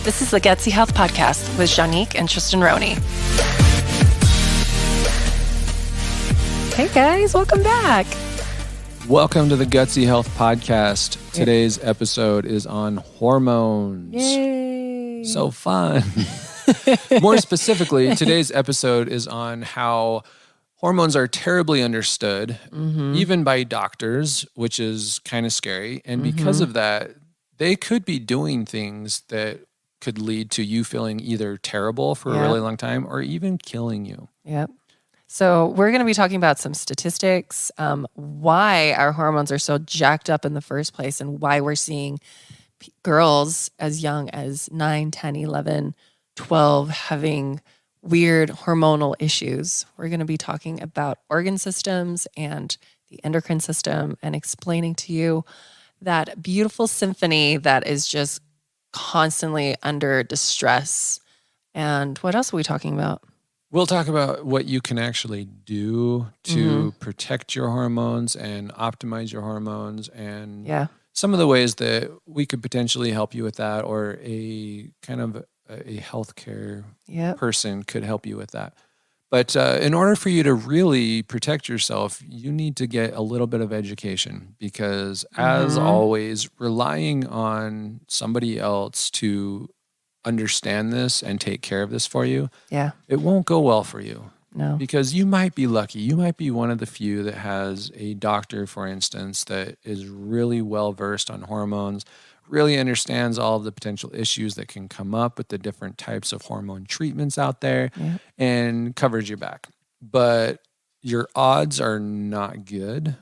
This is the Gutsy Health Podcast with Juanique and Tristin and Juanique. Hey guys, welcome back. Welcome to the Gutsy Health Podcast. Today's episode is on hormones. Yay. So fun. More specifically, today's episode is on how hormones are terribly understood, even by doctors, which is kind of scary. And because of that, they could be doing things that could lead to you feeling either terrible for a really long time or even killing you. Yep. So we're going to be talking about some statistics, why our hormones are so jacked up in the first place, and why we're seeing girls as young as 9, 10, 11, 12 having weird hormonal issues. We're going to be talking about organ systems and the endocrine system and explaining to you that beautiful symphony that is just constantly under distress. And what else are we talking about? We'll talk about what you can actually do to protect your hormones and optimize your hormones, and some of the ways that we could potentially help you with that, or a kind of a healthcare person could help you with that. But in order for you to really protect yourself, you need to get a little bit of education, because as always, relying on somebody else to understand this and take care of this for you, it won't go well for you. No. Because you might be lucky. You might be one of the few that has a doctor, for instance, that is really well-versed on hormones, really understands all of the potential issues that can come up with the different types of hormone treatments out there, and covers your back. But your odds are not good,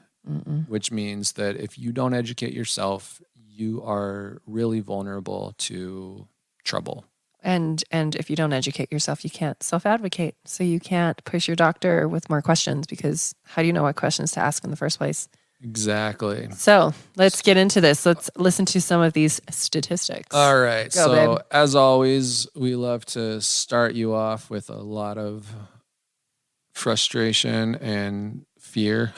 which means that if you don't educate yourself, you are really vulnerable to trouble. And if you don't educate yourself, you can't self-advocate. So you can't push your doctor with more questions, because how do you know what questions to ask in the first place? Exactly. So let's get into this. Let's listen to some of these statistics. All right. Go, babe. As always, we love to start you off with a lot of frustration and fear.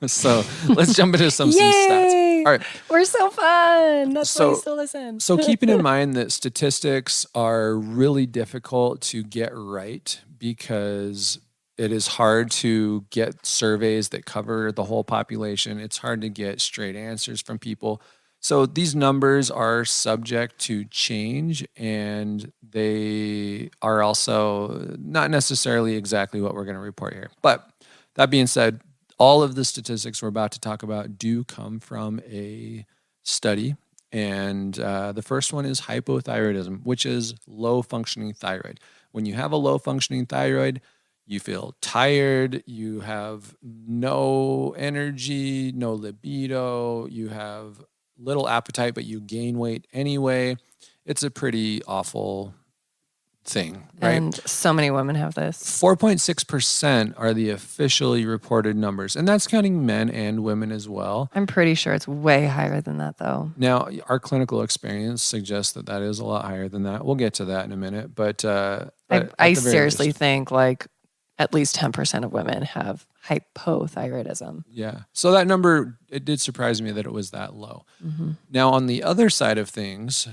So let's jump into some stats. All right. We're so fun. That's why you still listen. So keeping in mind that statistics are really difficult to get right, because it is hard to get surveys that cover the whole population. It's hard to get straight answers from people. So these numbers are subject to change, and they are also not necessarily exactly what we're going to report here. But that being said, all of the statistics we're about to talk about do come from a study. And the first one is hypothyroidism, which is low-functioning thyroid. When you have a low-functioning thyroid, you feel tired, you have no energy, no libido, you have little appetite, but you gain weight anyway. It's a pretty awful thing, right? And so many women have this. 4.6% are the officially reported numbers, and that's counting men and women as well. I'm pretty sure it's way higher than that, though. Now, our clinical experience suggests that that is a lot higher than that. We'll get to that in a minute, but I seriously think like at least 10% of women have hypothyroidism. Yeah. So that number, it did surprise me that it was that low. Now, on the other side of things,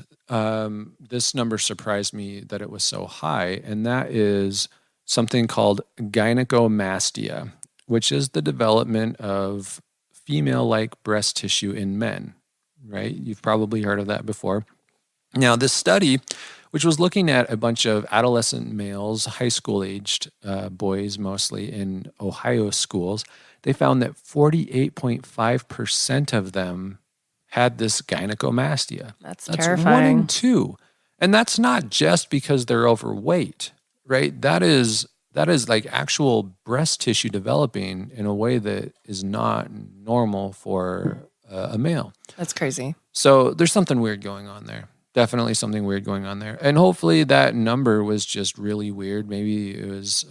this number surprised me that it was so high, and that is something called gynecomastia, which is the development of female-like breast tissue in men, right? You've probably heard of that before. Now, this study, which was looking at a bunch of adolescent males, high school-aged boys mostly in Ohio schools, they found that 48.5% of them had this gynecomastia. That's One terrifying. in two. And that's not just because they're overweight, right? That is like actual breast tissue developing in a way that is not normal for a male. That's crazy. So there's something weird going on there. Definitely something weird going on there. And hopefully that number was just really weird. Maybe it was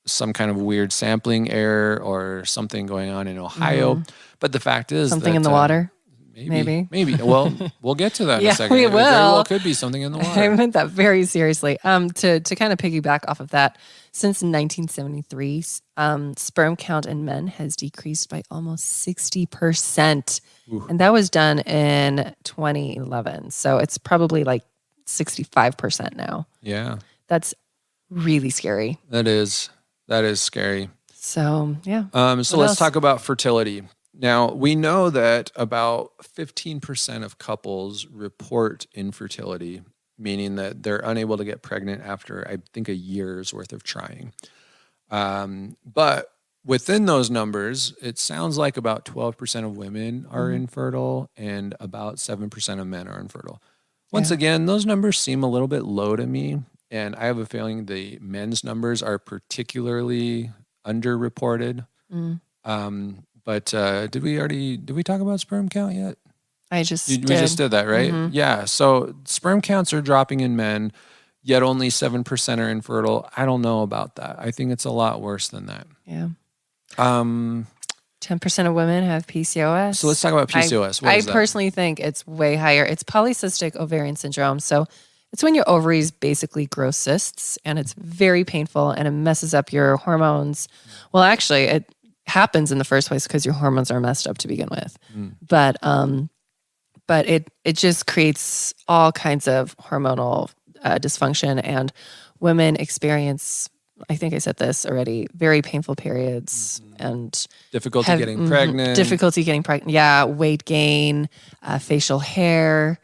some kind of weird sampling error or something going on in Ohio. But the fact is something in the water. Maybe. Well, we'll get to that in a second. We will. There very well could be something in the water. I meant that very seriously. To kind of piggyback off of that, since 1973, sperm count in men has decreased by almost 60%. Ooh. And that was done in 2011. So it's probably like 65% now. Yeah. That's really scary. That is scary. So, yeah. So let's talk about fertility. Now, we know that about 15% of couples report infertility, meaning that they're unable to get pregnant after, I think, a year's worth of trying. But within those numbers, it sounds like about 12% of women are infertile and about 7% of men are infertile. Once again, those numbers seem a little bit low to me. And I have a feeling the men's numbers are particularly underreported. But did we talk about sperm count yet? We just did that, right? Yeah. So sperm counts are dropping in men, yet only 7% are infertile. I don't know about that. I think it's a lot worse than that. Yeah. 10% of women have PCOS. So let's talk about PCOS. I personally think it's way higher. It's polycystic ovarian syndrome. So it's when your ovaries basically grow cysts, and it's very painful, and it messes up your hormones. Well, actually, it happens in the first place because your hormones are messed up to begin with. But it just creates all kinds of hormonal dysfunction, and women experience, I think I said this already, very painful periods and difficulty getting pregnant. Difficulty getting pregnant. Yeah, weight gain, facial hair.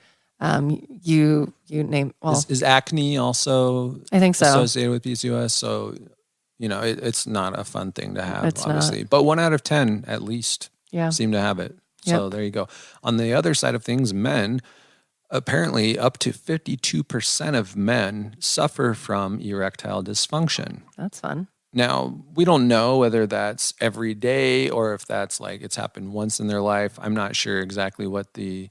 You name. Well, is acne also? I think so. Associated with PCOS. So, it's not a fun thing to have, It's obviously. not. But 1 out of 10 at least seem to have it. So there you go. On the other side of things, men, apparently up to 52% of men suffer from erectile dysfunction. That's fun. Now, we don't know whether that's every day or if that's like it's happened once in their life. I'm not sure exactly what the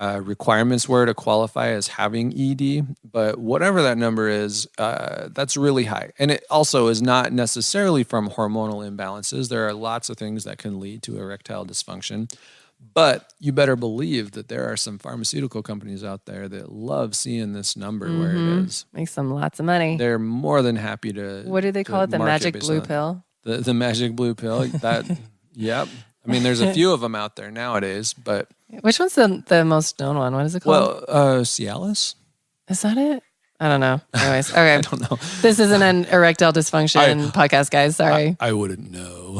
requirements were to qualify as having ED, but whatever that number is, that's really high. And it also is not necessarily from hormonal imbalances. There are lots of things that can lead to erectile dysfunction, but you better believe that there are some pharmaceutical companies out there that love seeing this number where it is. Makes them lots of money. They're more than happy to. What do they call it? The magic blue pill? The magic blue pill. That, yep. I mean, there's a few of them out there nowadays, but. Which one's the most known one? What is it called? Well, Cialis. Is that it? I don't know. Anyways, okay. I don't know. This isn't an erectile dysfunction podcast, guys. Sorry. I wouldn't know.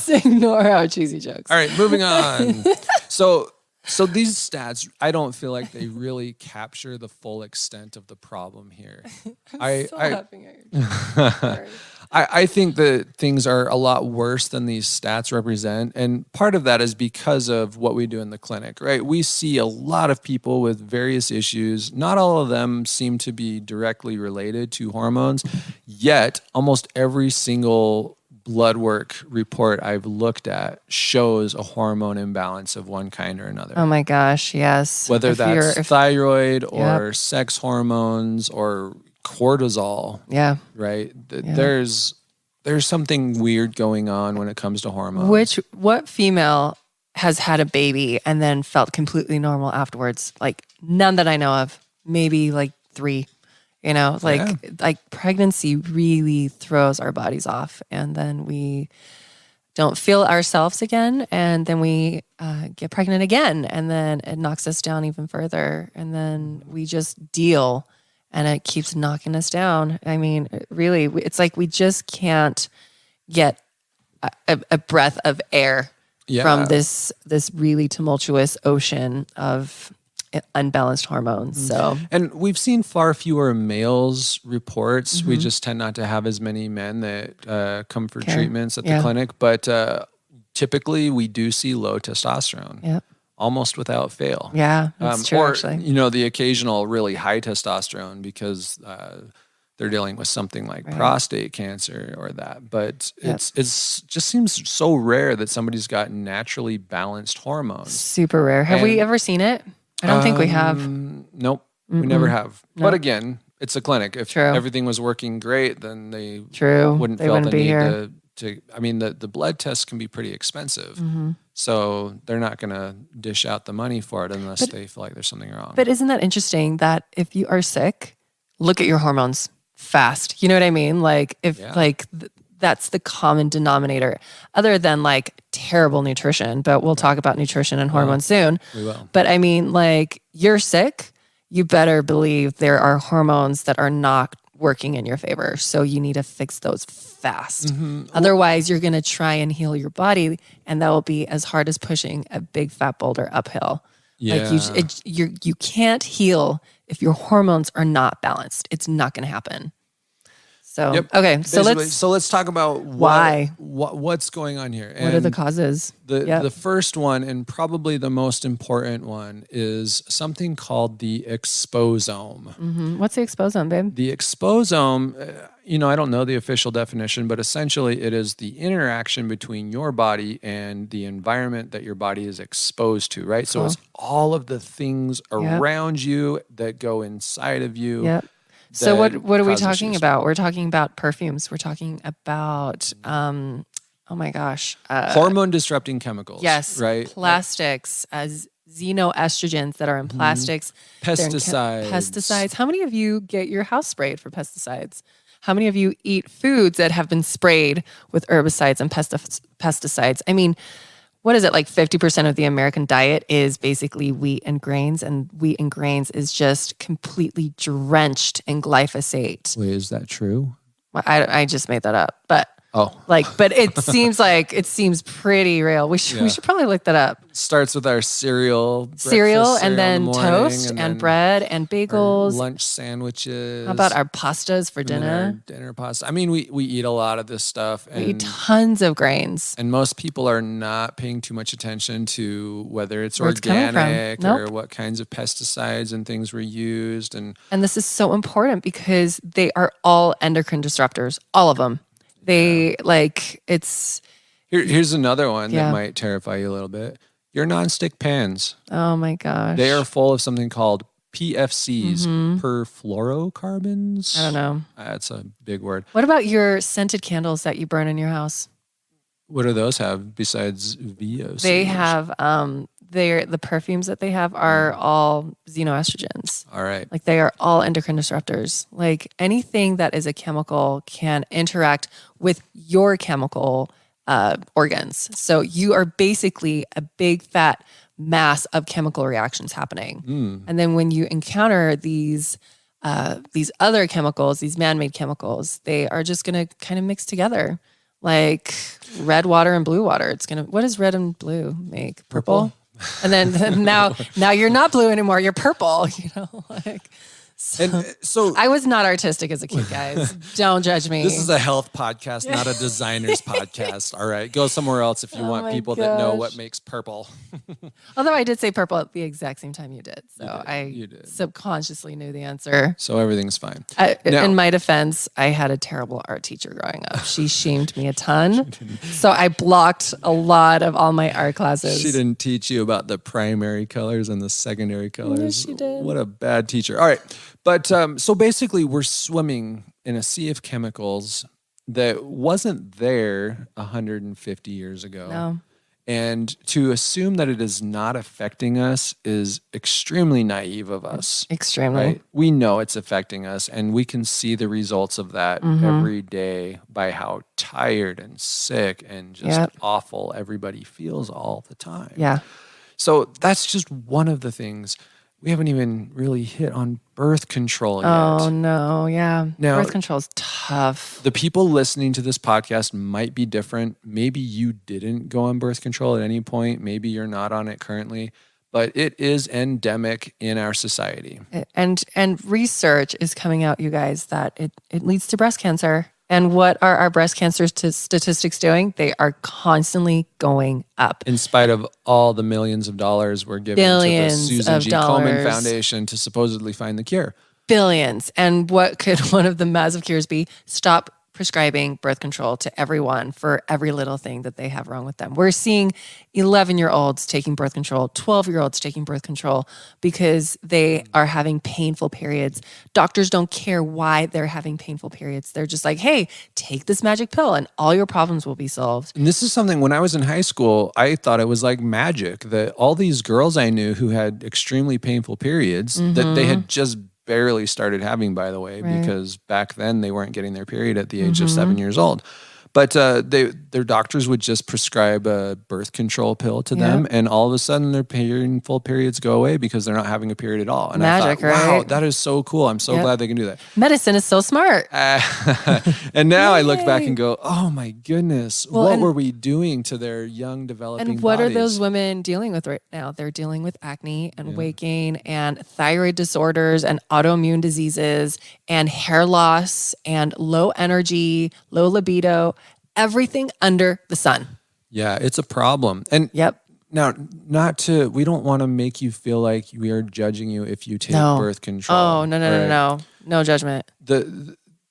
Ignore our cheesy jokes. All right, moving on. So these stats, I don't feel like they really capture the full extent of the problem here. Laughing at you. Sorry. I think that things are a lot worse than these stats represent. And part of that is because of what we do in the clinic, right? We see a lot of people with various issues. Not all of them seem to be directly related to hormones, yet almost every single blood work report I've looked at shows a hormone imbalance of one kind or another. Oh my gosh, yes. Whether that's thyroid or sex hormones or cortisol. Yeah. Right? There's something weird going on when it comes to hormones. What female has had a baby and then felt completely normal afterwards? Like none that I know of. Maybe like 3. Like pregnancy really throws our bodies off, and then we don't feel ourselves again, and then we get pregnant again, and then it knocks us down even further, and then we just deal, and it keeps knocking us down. I mean, really, it's like we just can't get a breath of air from this really tumultuous ocean of unbalanced hormones. So, and we've seen far fewer males reports. We just tend not to have as many men that come for treatments at the clinic, but typically we do see low testosterone, almost without fail. Yeah, that's true. Or actually, the occasional really high testosterone because they're dealing with something like prostate cancer or that. But it's just seems so rare that somebody's got naturally balanced hormones. Super rare. Have we ever seen it? I don't think we have. Nope, we never have. Nope. But again, it's a clinic. If everything was working great, then they wouldn't feel the need to. I mean, the blood tests can be pretty expensive, so they're not going to dish out the money for it unless they feel like there's something wrong. But isn't that interesting that if you are sick, look at your hormones fast. You know what I mean? Like if that's the common denominator, other than like terrible nutrition. But we'll talk about nutrition and hormones soon. We will. But I mean, like, you're sick, you better believe there are hormones that are not working in your favor. So you need to fix those fast. Otherwise, you're going to try and heal your body, and that will be as hard as pushing a big fat boulder uphill. Yeah. Like you can't heal if your hormones are not balanced. It's not going to happen. So, okay. So let's talk about what's going on here. What are the causes? The first one, and probably the most important one, is something called the exposome. What's the exposome, babe? The exposome, I don't know the official definition, but essentially it is the interaction between your body and the environment that your body is exposed to, right? So it's all of the things around you that go inside of you. Yep. So what are we talking about? We're talking about perfumes. We're talking about, oh my gosh. Hormone disrupting chemicals. Yes. Right? Plastics, xenoestrogens that are in plastics. Pesticides. Pesticides. How many of you get your house sprayed for pesticides? How many of you eat foods that have been sprayed with herbicides and pesticides? I mean, what is it, like 50% of the American diet is basically wheat and grains, and wheat and grains is just completely drenched in glyphosate. Wait, is that true? Well, I just made that up, but but it seems pretty real. We should probably look that up. Starts with our cereal, and then toast and bread and bagels, lunch sandwiches. How about our pastas for dinner? Dinner pasta. I mean, we eat a lot of this stuff. We eat tons of grains. And most people are not paying too much attention to whether it's where organic or what kinds of pesticides and things were used. And this is so important because they are all endocrine disruptors, all of them. They Here's another one that might terrify you a little bit. Your nonstick pans. Oh my gosh. They are full of something called PFCs, perfluorocarbons. I don't know. That's a big word. What about your scented candles that you burn in your house? What do those have besides VOC? They have the perfumes that they have are all xenoestrogens. All right. Like, they are all endocrine disruptors. Like, anything that is a chemical can interact with your chemical organs. So you are basically a big fat mass of chemical reactions happening. And then when you encounter these other chemicals, these man-made chemicals, they are just going to kind of mix together. Like red water and blue water. What does red and blue make? Purple? And then now you're not blue anymore. You're purple, So I was not artistic as a kid, guys. Don't judge me. This is a health podcast, not a designer's podcast. All right. Go somewhere else if you want people that know what makes purple. Although I did say purple at the exact same time you did. So I subconsciously knew the answer. So everything's fine. In my defense, I had a terrible art teacher growing up. She shamed me a ton. So I blocked a lot of all my art classes. She didn't teach you about the primary colors and the secondary colors. Yes, she did. What a bad teacher. All right. But so basically we're swimming in a sea of chemicals that wasn't there 150 years ago. No. And to assume that it is not affecting us is extremely naive of us. Extremely. Right? We know it's affecting us, and we can see the results of that every day by how tired and sick and just awful everybody feels all the time. Yeah. So that's just one of the things. We haven't even really hit on birth control yet. Oh, no. Yeah. Now, birth control is tough. The people listening to this podcast might be different. Maybe you didn't go on birth control at any point. Maybe you're not on it currently. But it is endemic in our society. And research is coming out, you guys, that it leads to breast cancer. And what are our breast cancer statistics doing? They are constantly going up. In spite of all the millions of dollars we're giving to the Susan G. Komen Foundation to supposedly find the cure. Billions. And what could one of the massive cures be? Stop prescribing birth control to everyone for every little thing that they have wrong with them. We're seeing 11-year-olds taking birth control, 12-year-olds taking birth control because they are having painful periods. Doctors don't care why they're having painful periods. They're just like, hey, take this magic pill and all your problems will be solved. And this is something, when I was in high school, I thought it was like magic that all these girls I knew who had extremely painful periods, that they had just barely started having, by the way, because back then they weren't getting their period at the age of 7 years old. But their doctors would just prescribe a birth control pill to them, and all of a sudden their painful periods go away because they're not having a period at all. And Magic, I thought, wow, right? that is so cool. I'm so glad they can do that. Medicine is so smart. And now I look back and go, oh my goodness, what were we doing to their young developing And what bodies? are those women dealing with right now? They're dealing with acne and weight gain and thyroid disorders and autoimmune diseases and hair loss and low energy, low libido, everything under the sun. Yeah, it's a problem. And now, we don't want to make you feel like we are judging you if you take birth control. Oh, no. No judgment.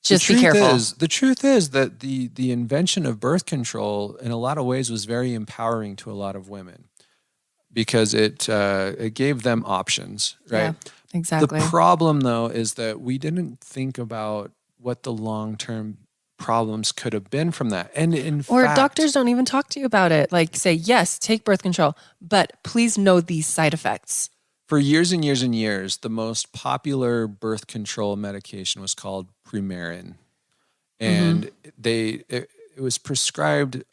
Just be careful. The truth is that the invention of birth control in a lot of ways was very empowering to a lot of women because it gave them options, right? Yeah, exactly. The problem, though, is that we didn't think about what the long-term problems could have been from that. And in fact, doctors don't even talk to you about it. Like say, yes, take birth control, but please know these side effects. For years and years and years, the most popular birth control medication was called Premarin. And it was prescribed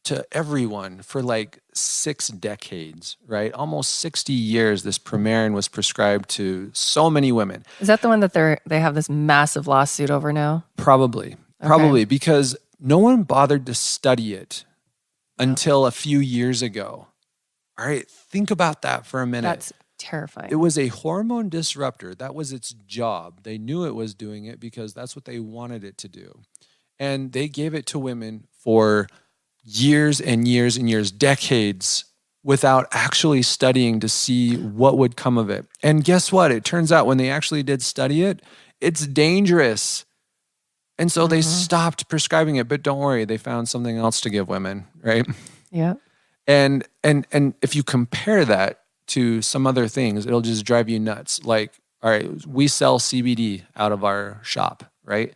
to everyone for like 6 decades, right? Almost 60 years, this Premarin was prescribed to so many women. Is that the one that they have this massive lawsuit over now? Probably. Probably because no one bothered to study it until a few years ago. All right, think about that for a minute. That's terrifying. It was a hormone disruptor. That was its job. They knew it was doing it because that's what they wanted it to do. And they gave it to women for years and years and years, decades, without actually studying to see what would come of it. And guess what? It turns out when they actually did study it, it's dangerous. And so they stopped prescribing it, but don't worry, they found something else to give women, right? Yeah. And if you compare that to some other things, it'll just drive you nuts. Like, all right, we sell CBD out of our shop, right?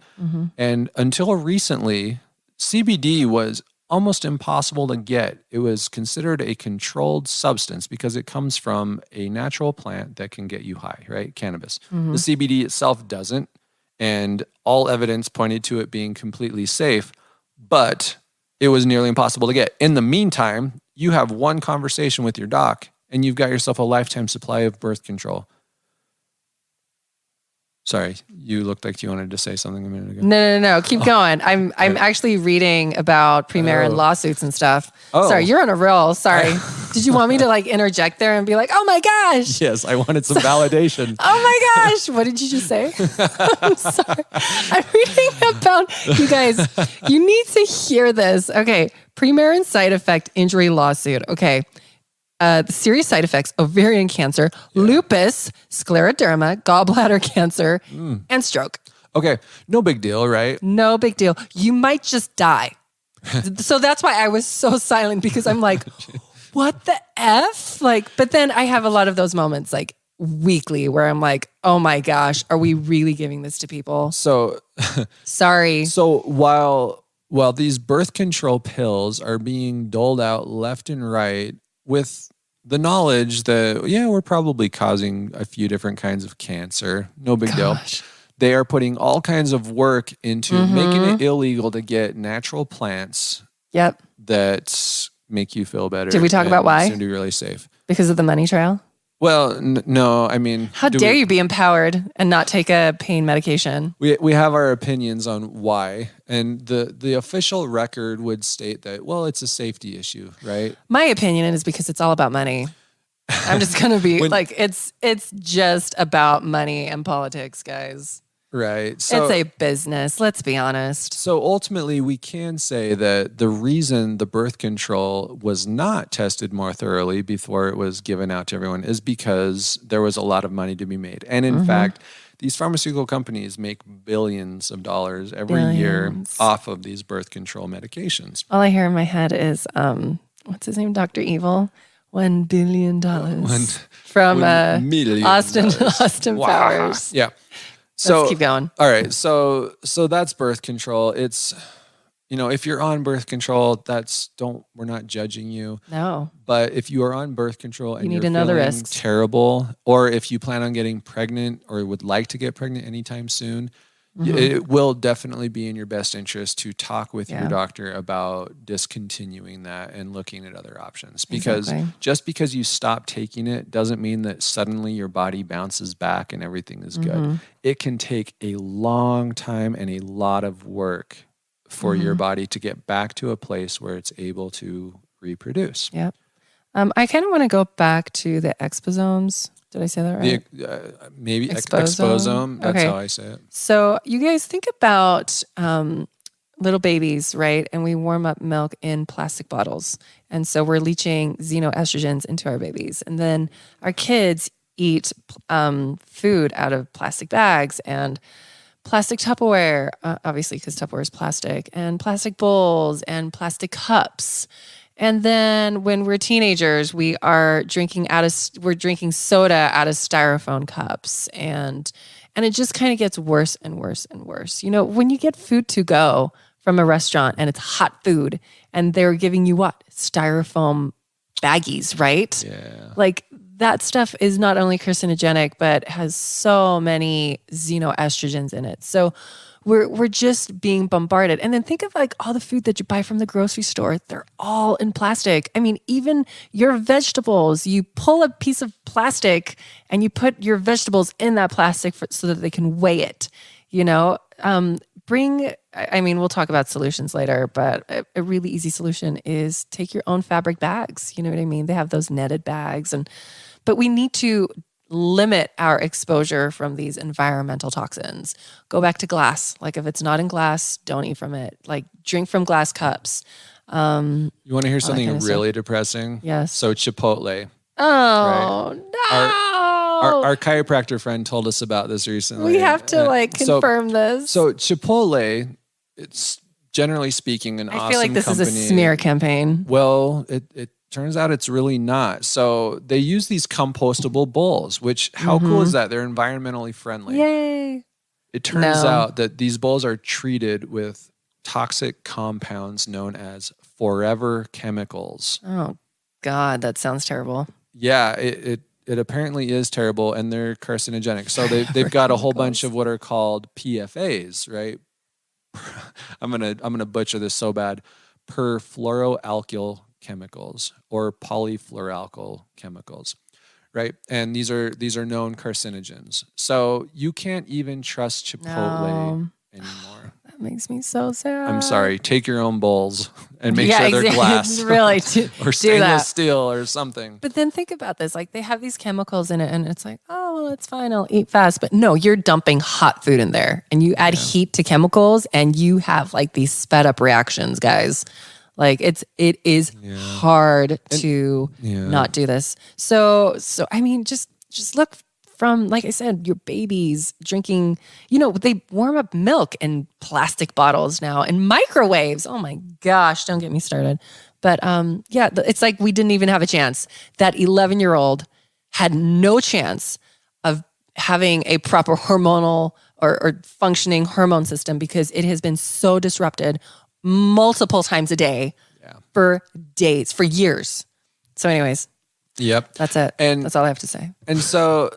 And until recently, CBD was almost impossible to get. It was considered a controlled substance because it comes from a natural plant that can get you high, right? Cannabis. The CBD itself doesn't. And all evidence pointed to it being completely safe, but it was nearly impossible to get. In the meantime, you have one conversation with your doc and you've got yourself a lifetime supply of birth control. Sorry, you looked like you wanted to say something a minute ago. No. Keep going. I'm actually reading about Premarin lawsuits and stuff. Sorry, you're on a roll. Sorry. Did you want me to like interject there and be like, oh my gosh? Yes, I wanted some validation. Oh my gosh. What did you just say? I'm sorry. I'm reading about, you guys, you need to hear this. Okay. Premarin side effect injury lawsuit. Okay. The serious side effects: ovarian cancer, lupus, scleroderma, gallbladder cancer, and stroke. Okay, no big deal, right? No big deal. You might just die. So that's why I was so silent, because I'm like, what the F? Like, but then I have a lot of those moments like weekly where I'm like, oh my gosh, are we really giving this to people? So sorry. So while these birth control pills are being doled out left and right with the knowledge that, yeah, we're probably causing a few different kinds of cancer. No big deal. They are putting all kinds of work into making it illegal to get natural plants that make you feel better. Did we talk about why? Seem to be really safe. Because of the money trail? Well, no, I mean... How dare you be empowered and not take a pain medication? We have our opinions on why, and the official record would state that, well, it's a safety issue, right? My opinion is because it's all about money. I'm just going to be it's just about money and politics, guys. Right. So, it's a business, let's be honest. So ultimately, we can say that the reason the birth control was not tested more thoroughly before it was given out to everyone is because there was a lot of money to be made. And in fact, these pharmaceutical companies make billions of dollars every year off of these birth control medications. All I hear in my head is, what's his name? Dr. Evil? $1 billion from Austin Powers. Yeah. So let's keep going. All right. So that's birth control. It's, if you're on birth control, we're not judging you. No. But if you are on birth control and you need you're another feeling risk. Terrible, or if you plan on getting pregnant or would like to get pregnant anytime soon, it will definitely be in your best interest to talk with your Yeah. doctor about discontinuing that and looking at other options. Because Exactly. just because you stop taking it doesn't mean that suddenly your body bounces back and everything is good. It can take a long time and a lot of work for your body to get back to a place where it's able to reproduce. Yep. I kind of want to go back to the exposomes. Did I say that right? Maybe Exposome? exposome. That's Okay. how I say it. So you guys think about little babies, right? And we warm up milk in plastic bottles. And so we're leaching xenoestrogens into our babies. And then our kids eat food out of plastic bags and plastic Tupperware, obviously because Tupperware is plastic, and plastic bowls and plastic cups. And then when we're teenagers, we're drinking soda out of styrofoam cups, and it just kind of gets worse and worse and worse. When you get food to go from a restaurant and it's hot food, and they're giving you what? Styrofoam baggies, right? Yeah. Like that stuff is not only carcinogenic, but has so many xenoestrogens in it. So we're just being bombarded. And then think of like all the food that you buy from the grocery store. They're all in plastic. I mean, even your vegetables, you pull a piece of plastic and you put your vegetables in that plastic so that they can weigh it, we'll talk about solutions later, but a really easy solution is take your own fabric bags. You know what I mean? They have those netted bags, but we need to limit our exposure from these environmental toxins. Go back to glass. Like if it's not in glass, don't eat from it. Like drink from glass cups. You want to hear something kind of really depressing? Yes. So Chipotle. Oh, no. Our chiropractor friend told us about this recently. We have to confirm this. So Chipotle, it's generally speaking an awesome company. I feel like this is a smear campaign. Well, it turns out it's really not. So they use these compostable bowls, which how cool is that? They're environmentally friendly. Yay. It turns out that these bowls are treated with toxic compounds known as forever chemicals. Oh, God, that sounds terrible. Yeah, it apparently is terrible, and they're carcinogenic. So they've got a whole bunch of what are called PFAs, right? I'm gonna butcher this so bad. Perfluoroalkyl chemicals or polyfluoroalkyl chemicals, right? And these are known carcinogens. So you can't even trust Chipotle anymore. That makes me so sad. I'm sorry. Take your own bowls and make sure they're glass. Really, or stainless steel or something. But then think about this. Like they have these chemicals in it and it's like, oh, well, it's fine. I'll eat fast. But no, you're dumping hot food in there and you add heat to chemicals and you have like these sped up reactions, guys. Like it is hard to not do this. So I mean, just look from, like I said, your babies drinking, they warm up milk in plastic bottles now and microwaves. Oh my gosh, don't get me started. But it's like we didn't even have a chance. That 11-year-old had no chance of having a proper hormonal or functioning hormone system because it has been so disrupted multiple times a day for days, for years. So anyways, yep, that's it. And that's all I have to say. And so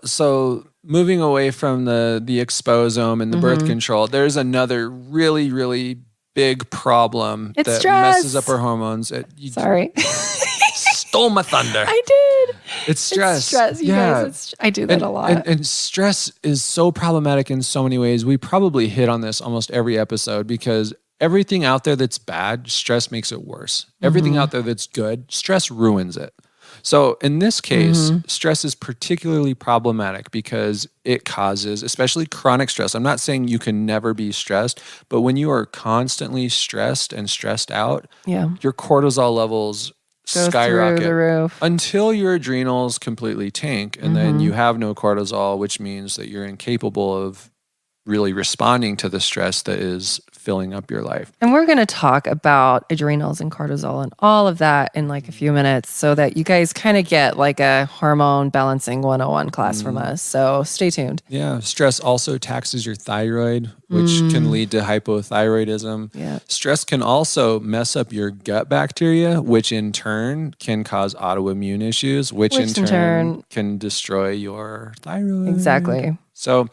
moving away from the exposome and the birth control, there's another really, really big problem that stress. messes up our hormones. Sorry. Stole my thunder. I did. It's stress. It's stress, you guys. I do that a lot. And stress is so problematic in so many ways. We probably hit on this almost every episode because everything out there that's bad, stress makes it worse. Everything out there that's good, stress ruins it. So in this case, stress is particularly problematic because it causes, especially chronic stress. I'm not saying you can never be stressed, but when you are constantly stressed and stressed out, your cortisol levels skyrocket through the roof until your adrenals completely tank. And then you have no cortisol, which means that you're incapable of really responding to the stress that is filling up your life. And we're going to talk about adrenals and cortisol and all of that in like a few minutes so that you guys kind of get like a hormone balancing 101 class from us. So stay tuned. Yeah. Stress also taxes your thyroid, which can lead to hypothyroidism. Yeah. Stress can also mess up your gut bacteria, which in turn can cause autoimmune issues, which in turn can destroy your thyroid. Exactly. So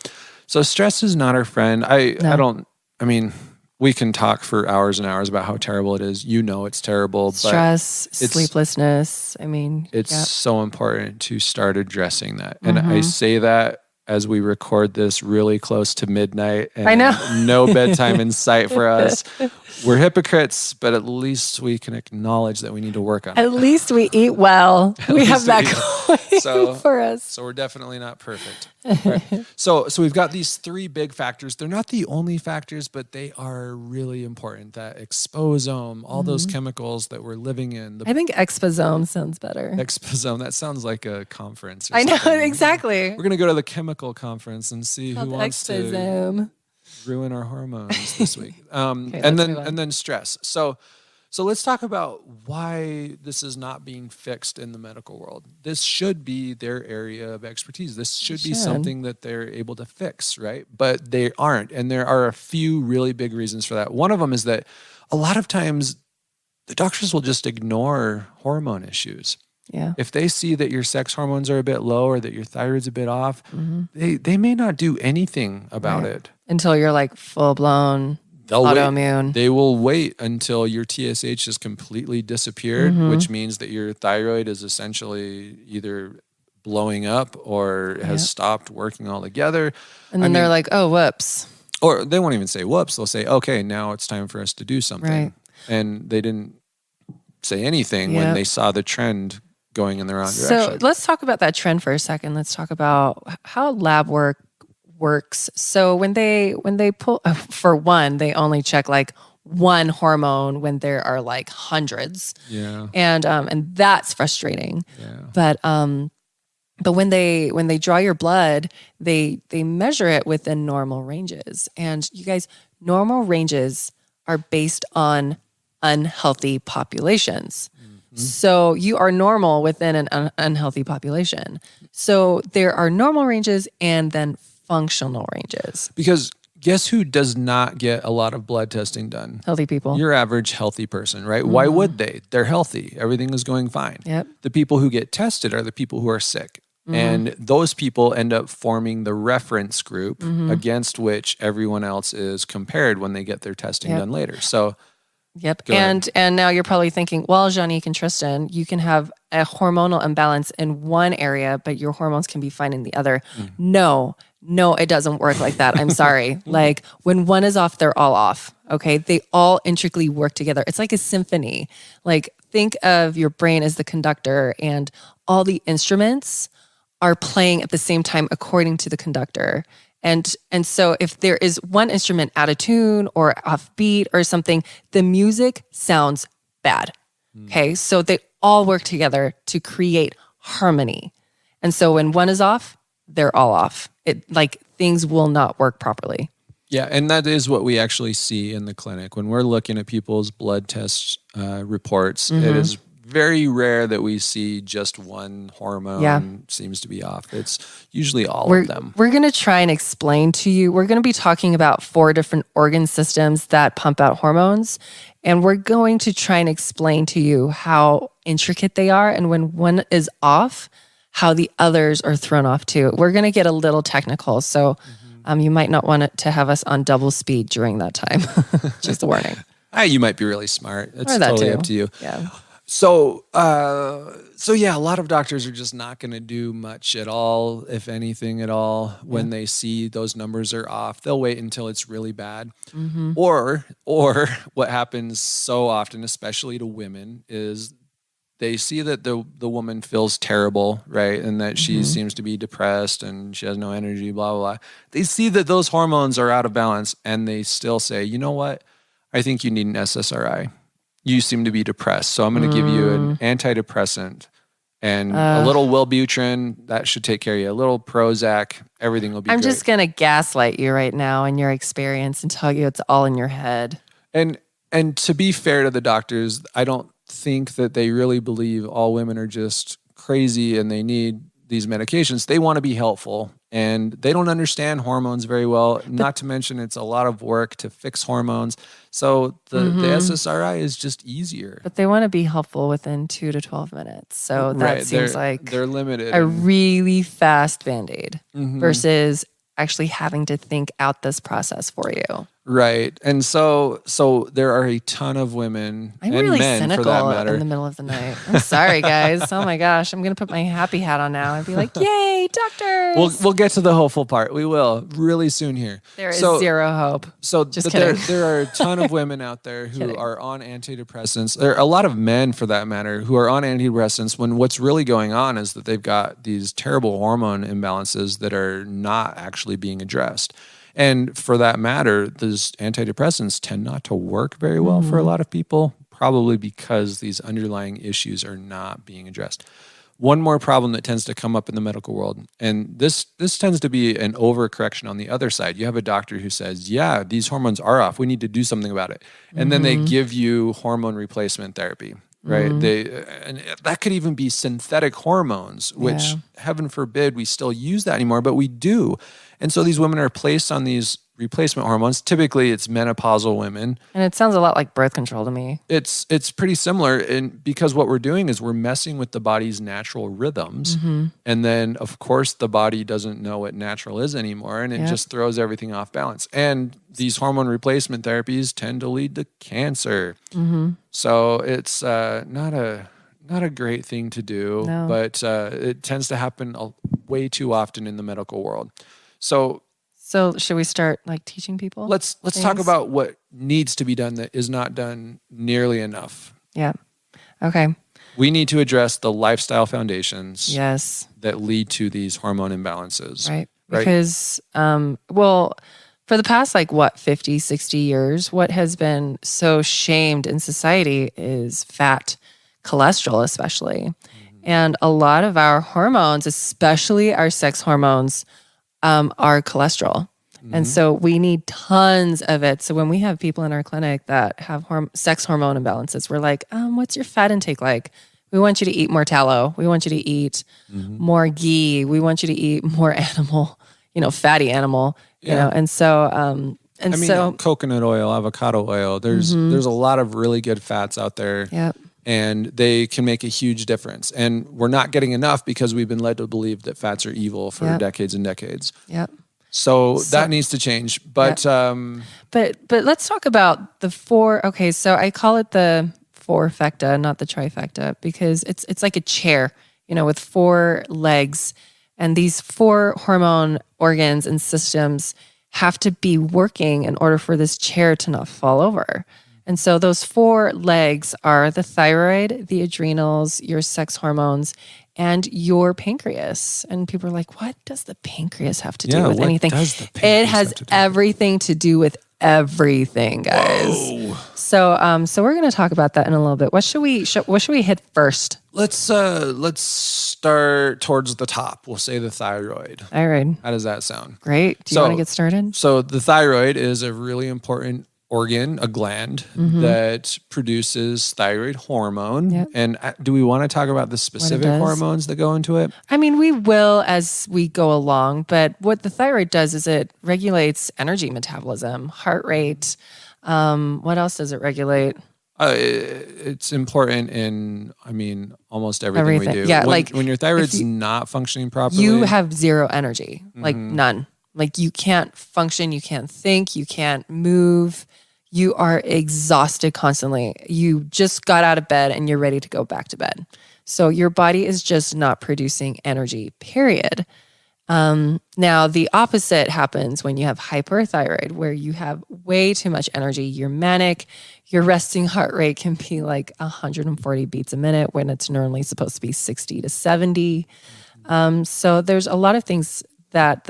So stress is not our friend. I No. don't, I mean, we can talk for hours and hours about how terrible it is. You know it's terrible, but Stress, sleeplessness. I mean, it's yep. so important to start addressing that. And I Mhm. say that as we record this really close to midnight and I know. no bedtime in sight for us. We're hypocrites, but at least we can acknowledge that we need to work on it. At least we eat well. We have least that we going So- for us. So we're definitely not perfect. Right. So we've got these three big factors. They're not the only factors, but they are really important. That exposome, all those chemicals that we're living in. The I think exposome sounds better. exposome, that sounds like a conference. Or I know, something. exactly. We're going to go to the chemical conference and see who Called wants to exposome. ruin our hormones this week. Okay, and let's move on. then stress. So let's talk about why this is not being fixed in the medical world. This should be their area of expertise. This should be something that they're able to fix, right? But they aren't. And there are a few really big reasons for that. One of them is that a lot of times the doctors will just ignore hormone issues. Yeah. If they see that your sex hormones are a bit low or that your thyroid's a bit off, they may not do anything about it. Until you're like full blown They'll autoimmune. They will wait until your TSH has completely disappeared, which means that your thyroid is essentially either blowing up or has stopped working altogether. And then they're like, oh, whoops. Or they won't even say whoops. They'll say, okay, now it's time for us to do something. Right. And they didn't say anything when they saw the trend going in the wrong direction. So let's talk about that trend for a second. Let's talk about how lab work works. So when they pull, for one, they only check like one hormone when there are like hundreds. Yeah. And that's frustrating. Yeah. But when they draw your blood, they measure it within normal ranges. And you guys, normal ranges are based on unhealthy populations. So you are normal within an unhealthy population. So there are normal ranges and then functional ranges. Because guess who does not get a lot of blood testing done? Healthy people. Your average healthy person, right? Why would they? They're healthy. Everything is going fine. Yep. The people who get tested are the people who are sick. And those people end up forming the reference group against which everyone else is compared when they get their testing done later. So Yep. Go ahead. And now you're probably thinking, well, Juanique and Tristin, you can have a hormonal imbalance in one area, but your hormones can be fine in the other. No, it doesn't work like that. I'm sorry. Like when one is off, they're all off. Okay. They all intricately work together. It's like a symphony. Like think of your brain as the conductor and all the instruments are playing at the same time according to the conductor. And so if there is one instrument out of tune or off beat or something, the music sounds bad. Okay. So they all work together to create harmony. And so when one is off, they're all off. It like things will not work properly. yeah, and that is what we actually see in the clinic. When we're looking at people's blood test reports, it is very rare that we see just one hormone seems to be off. It's usually all of them. We're going to try and explain to you. We're going to be talking about 4 different organ systems that pump out hormones. And we're going to try and explain to you how intricate they are. And when one is off, how the others are thrown off too. We're going to get a little technical. So you might not want it to have us on double speed during that time. Just a warning. You might be really smart. It's Or that totally too. up to you. Yeah. So yeah, a lot of doctors are just not going to do much at all, if anything at all, when they see those numbers are off. They'll wait until it's really bad. Or what happens so often, especially to women, is they see that the woman feels terrible, right? And that she seems to be depressed and she has no energy, blah, blah, blah. They see that those hormones are out of balance and they still say, you know what? I think you need an SSRI. You seem to be depressed. So I'm going to give you an antidepressant and a little Wellbutrin. That should take care of you. A little Prozac. Everything will be I'm great. just going to gaslight you right now in your experience and tell you it's all in your head. And to be fair to the doctors, I don't think that they really believe all women are just crazy and they need these medications. They want to be helpful and they don't understand hormones very well. Not to mention it's a lot of work to fix hormones. So the SSRI is just easier. But they want to be helpful within 2 to 12 minutes. So that seems like they're limited. a really fast Band-Aid versus actually having to think out this process for you. Right. And so there are a ton of women I'm and really men cynical for that matter. in the middle of the night. I'm sorry, guys. Oh my gosh. I'm going to put my happy hat on now and be like, yay, doctors. We'll get to the hopeful part. We will really soon here. There is zero hope. So Just kidding. there are a ton of women out there who are on antidepressants. There are a lot of men for that matter who are on antidepressants when what's really going on is that they've got these terrible hormone imbalances that are not actually being addressed. And for that matter, those antidepressants tend not to work very well for a lot of people, probably because these underlying issues are not being addressed. One more problem that tends to come up in the medical world, and this tends to be an overcorrection on the other side. You have a doctor who says, yeah, these hormones are off. We need to do something about it. And then they give you hormone replacement therapy, right? And that could even be synthetic hormones, which heaven forbid we still use that anymore, but we do. And so these women are placed on these replacement hormones. Typically, it's menopausal women. And it sounds a lot like birth control to me. It's pretty similar, and because what we're doing is we're messing with the body's natural rhythms. And then, of course, the body doesn't know what natural is anymore, and it just throws everything off balance. And these hormone replacement therapies tend to lead to cancer. So it's not a great thing to do, but it tends to happen way too often in the medical world. So should we start like teaching people? Let's talk about what needs to be done that is not done nearly enough. Yeah. Okay. We need to address the lifestyle foundations that lead to these hormone imbalances. Right. Because, for the past 50, 60 years, what has been so shamed in society is fat, cholesterol especially. And a lot of our hormones, especially our sex hormones, are cholesterol. And so we need tons of it. So when we have people in our clinic that have sex hormone imbalances, we're like, what's your fat intake like? We want you to eat more tallow. We want you to eat more ghee. We want you to eat more animal, fatty animal, and so, coconut oil, avocado oil, there's a lot of really good fats out there. Yep. And they can make a huge difference. And we're not getting enough because we've been led to believe that fats are evil for decades and decades. Yep. So that needs to change. But but let's talk about the four. Okay, so I call it the fourfecta, not the trifecta, because it's like a chair, with four legs, and these four hormone organs and systems have to be working in order for this chair to not fall over. And so those four legs are the thyroid, the adrenals, your sex hormones, and your pancreas. And people are like, what does the pancreas have to do with anything? It has everything to do with everything, guys. Whoa. So we're going to talk about that in a little bit. What should we hit first? Let's start towards the top. We'll say the thyroid. Thyroid. How does that sound? Great. Do you want to get started? So the thyroid is a really important organ, a gland that produces thyroid hormone. Yep. And do we want to talk about the specific hormones that go into it? I mean, we will as we go along, but what the thyroid does is it regulates energy metabolism, heart rate. What else does it regulate? It's important in, almost everything we do. Yeah, when your thyroid's not functioning properly, you have zero energy, none. You can't function, you can't think, you can't move. You are exhausted constantly. You just got out of bed and you're ready to go back to bed. So your body is just not producing energy, period. Now, the opposite happens when you have hyperthyroid, where you have way too much energy. You're manic. Your resting heart rate can be 140 beats a minute when it's normally supposed to be 60 to 70. So there's a lot of things that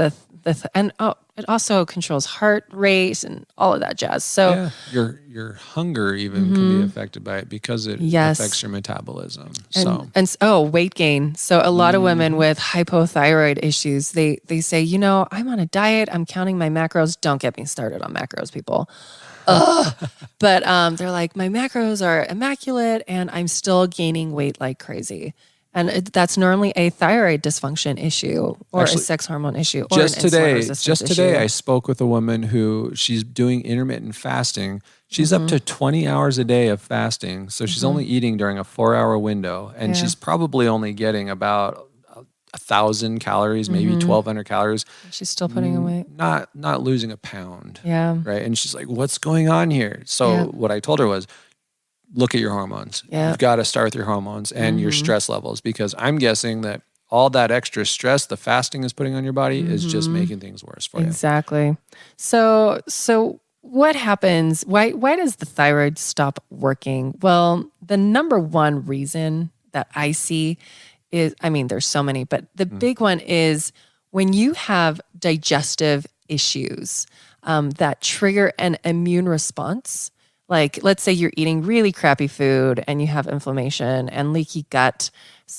it also controls heart rate and all of that jazz. So your hunger even can be affected by it because it affects your metabolism. And weight gain. So a lot of women with hypothyroid issues, they say, I'm on a diet. I'm counting my macros. Don't get me started on macros, people. But they're like, my macros are immaculate and I'm still gaining weight like crazy. And that's normally a thyroid dysfunction issue or a sex hormone issue or just an insulin resistance Just today, issue. I spoke with a woman who she's doing intermittent fasting. She's up to 20 hours a day of fasting. So she's only eating during a 4-hour window. And she's probably only getting about 1,000 calories, maybe 1,200 calories. She's still putting on weight. Not losing a pound. Yeah. Right. And she's like, what's going on here? So what I told her was, look at your hormones. Yeah. You've got to start with your hormones and your stress levels, because I'm guessing that all that extra stress the fasting is putting on your body is just making things worse for you. Exactly. So what happens? Why does the thyroid stop working? Well, the number one reason that I see is, I mean, there's so many, but the big one is when you have digestive issues that trigger an immune response. Like, let's say you're eating really crappy food and you have inflammation and leaky gut.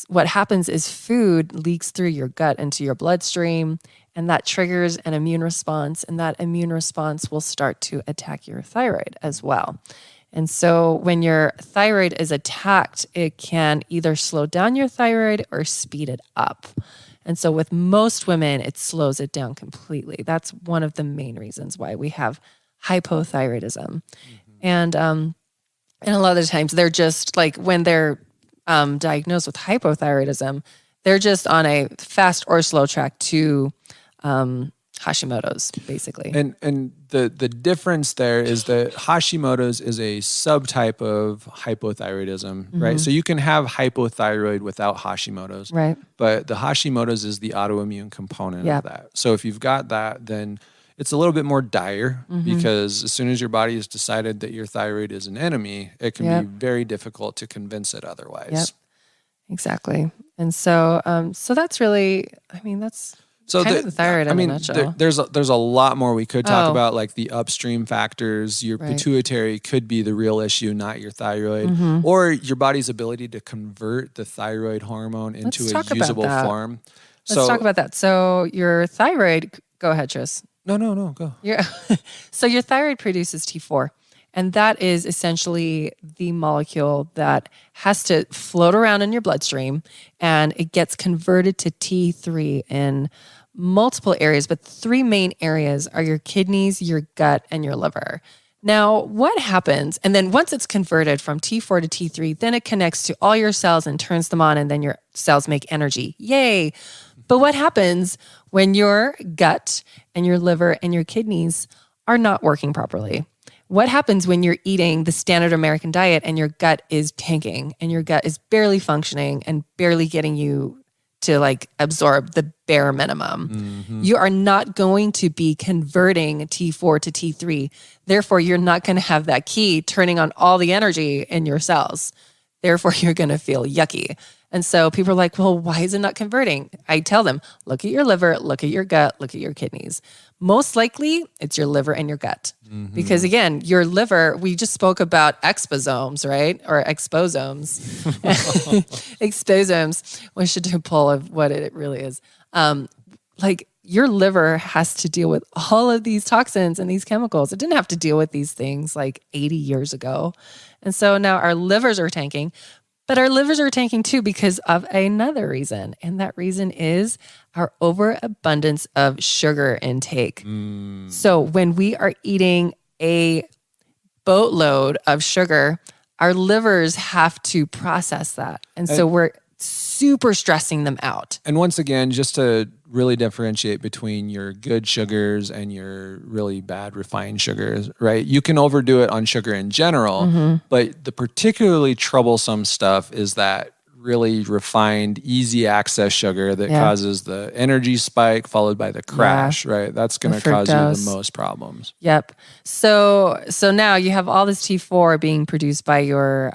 What happens is food leaks through your gut into your bloodstream, and that triggers an immune response, and that immune response will start to attack your thyroid as well. And so when your thyroid is attacked, it can either slow down your thyroid or speed it up. And so with most women, it slows it down completely. That's one of the main reasons why we have hypothyroidism. And a lot of the times they're just like, when they're diagnosed with hypothyroidism, they're just on a fast or slow track to Hashimoto's, basically. And the difference there is that Hashimoto's is a subtype of hypothyroidism, right? So you can have hypothyroid without Hashimoto's, Right. but the Hashimoto's is the autoimmune component of that. So if you've got that, then it's a little bit more dire, because as soon as your body has decided that your thyroid is an enemy, it can be very difficult to convince it otherwise. Yep. Exactly. And so that's really, I mean, that's kind of the thyroid in a nutshell. There's a lot more we could talk about, like the upstream factors. Your pituitary could be the real issue, not your thyroid, or your body's ability to convert the thyroid hormone into a usable form. Let's talk about that. So your thyroid, go ahead, Tris. No, go. So your thyroid produces T4, and that is essentially the molecule that has to float around in your bloodstream, and it gets converted to T3 in multiple areas, but three main areas are your kidneys, your gut, and your liver. Now, what happens, and then once it's converted from T4 to T3, then it connects to all your cells and turns them on, and then your cells make energy. Yay! But what happens when your gut and your liver and your kidneys are not working properly? What happens when you're eating the standard American diet and your gut is tanking and your gut is barely functioning and barely getting you to like absorb the bare minimum? You are not going to be converting T4 to T3. Therefore, you're not going to have that key turning on all the energy in your cells. Therefore, you're going to feel yucky. And so people are like, well, why is it not converting? I tell them, look at your liver, look at your gut, look at your kidneys. Most likely, it's your liver and your gut. Because again, your liver, we just spoke about exposomes, right? Or exposomes. Exposomes. We should do a poll of what it really is. Like your liver has to deal with all of these toxins and these chemicals. It didn't have to deal with these things like 80 years ago. And so now our livers are tanking. But our livers are tanking too because of another reason. And that reason is our overabundance of sugar intake. So when we are eating a boatload of sugar, our livers have to process that. And so we're super stressing them out. And once again, just to really differentiate between your good sugars and your really bad refined sugars, right? You can overdo it on sugar in general, but the particularly troublesome stuff is that really refined, easy access sugar that causes the energy spike followed by the crash, right? That's going to cause you the most problems. Yep. So now you have all this T4 being produced by your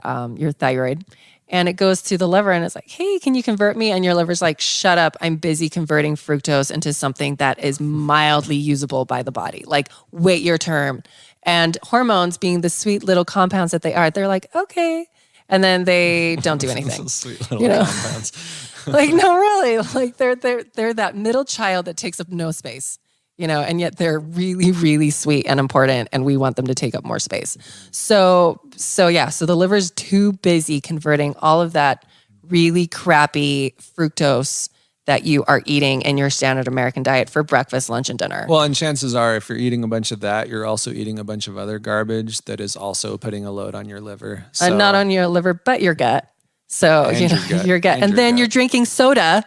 thyroid. And it goes to the liver and it's like, hey, can you convert me? And your liver's like, shut up. I'm busy converting fructose into something that is mildly usable by the body. Like, wait your turn. And hormones, being the sweet little compounds that they are, they're like, okay. And then they don't do anything. Sweet little compounds. Like, no, really. Like they're that middle child that takes up no space. And yet they're really, really sweet and important, and we want them to take up more space. So the liver's too busy converting all of that really crappy fructose that you are eating in your standard American diet for breakfast, lunch, and dinner. Well, and chances are if you're eating a bunch of that, you're also eating a bunch of other garbage that is also putting a load on your liver. So, not on your liver, but your gut. So, your gut. And then you're drinking soda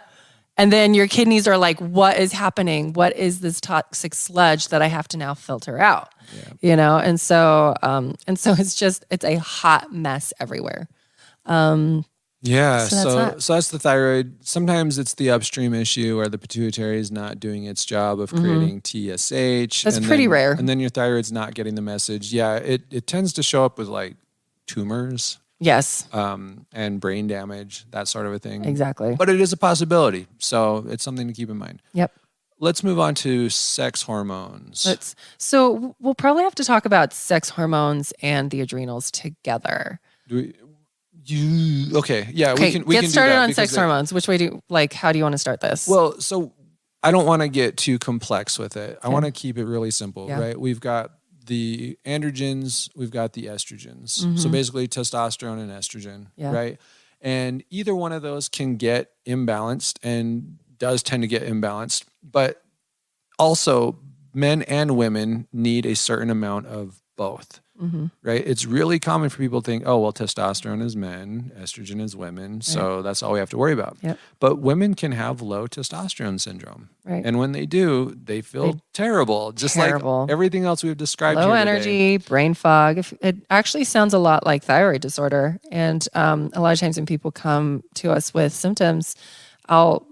And then your kidneys are like, what is happening? What is this toxic sludge that I have to now filter out? Yeah. And so it's a hot mess everywhere. Yeah, So so that's the thyroid. Sometimes it's the upstream issue where the pituitary is not doing its job of creating TSH. That's pretty rare. And then your thyroid's not getting the message. Yeah, it tends to show up with like tumors, Yes, and brain damage, that sort of a thing. exactly. But it is a possibility, so it's something to keep in mind. Yep. Let's move on to sex hormones. So we'll probably have to talk about sex hormones and the adrenals together. Okay, yeah, Okay, we get can started do that on sex hormones. Which way how do you want to start this? Well, so I don't want to get too complex with it. I want to keep it really simple, right? We've got the androgens, we've got the estrogens. So basically testosterone and estrogen, right? And either one of those can get imbalanced and does tend to get imbalanced, but also men and women need a certain amount of both. Right? It's really common for people to think, oh, well, testosterone is men, estrogen is women, so that's all we have to worry about. Yep. But women can have low testosterone syndrome. Right. And when they do, they feel terrible, just like everything else we've described Low here energy, today. brain fog. It actually sounds a lot like thyroid disorder. And a lot of times when people come to us with symptoms, I'll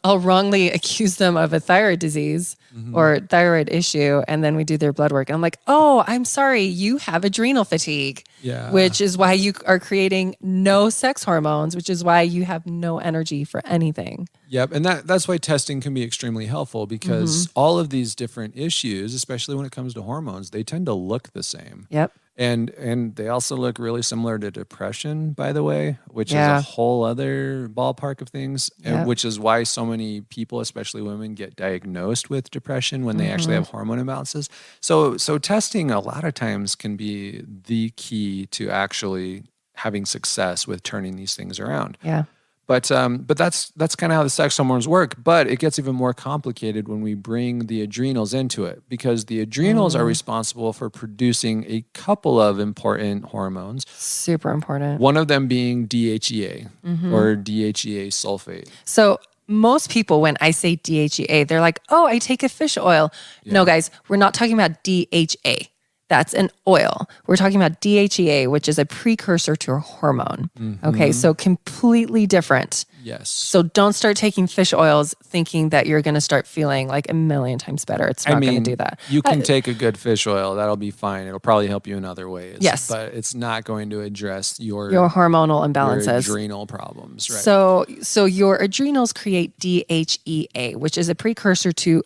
wrongly accuse them of a thyroid disease or thyroid issue, and then we do their blood work. And I'm like, oh, I'm sorry, you have adrenal fatigue, which is why you are creating no sex hormones, which is why you have no energy for anything. Yep, and that's why testing can be extremely helpful because all of these different issues, especially when it comes to hormones, they tend to look the same. Yep. And they also look really similar to depression, by the way, which is a whole other ballpark of things, and which is why so many people, especially women, get diagnosed with depression when they actually have hormone imbalances. So testing a lot of times can be the key to actually having success with turning these things around. Yeah. But that's kind of how the sex hormones work. But it gets even more complicated when we bring the adrenals into it because the adrenals are responsible for producing a couple of important hormones. Super important. One of them being DHEA or DHEA sulfate. So most people, when I say DHEA, they're like, oh, I take a fish oil. Yeah. No, guys, we're not talking about DHA. That's an oil. We're talking about DHEA, which is a precursor to a hormone. Okay, so completely different. Yes. So don't start taking fish oils thinking that you're going to start feeling like a million times better. It's not going to do that. You can take a good fish oil. That'll be fine. It'll probably help you in other ways. Yes. But it's not going to address your hormonal imbalances. Your adrenal problems, right? So your adrenals create DHEA, which is a precursor to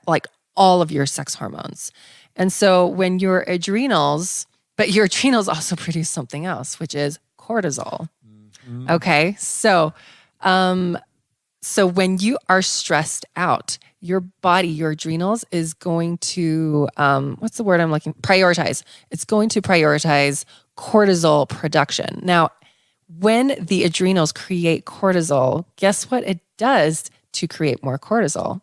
like all of your sex hormones. And so when your adrenals also produce something else, which is cortisol. Okay. So when you are stressed out, your body, your adrenals is going to, what's the word I'm looking? Prioritize. It's going to prioritize cortisol production. Now, when the adrenals create cortisol, guess what it does to create more cortisol?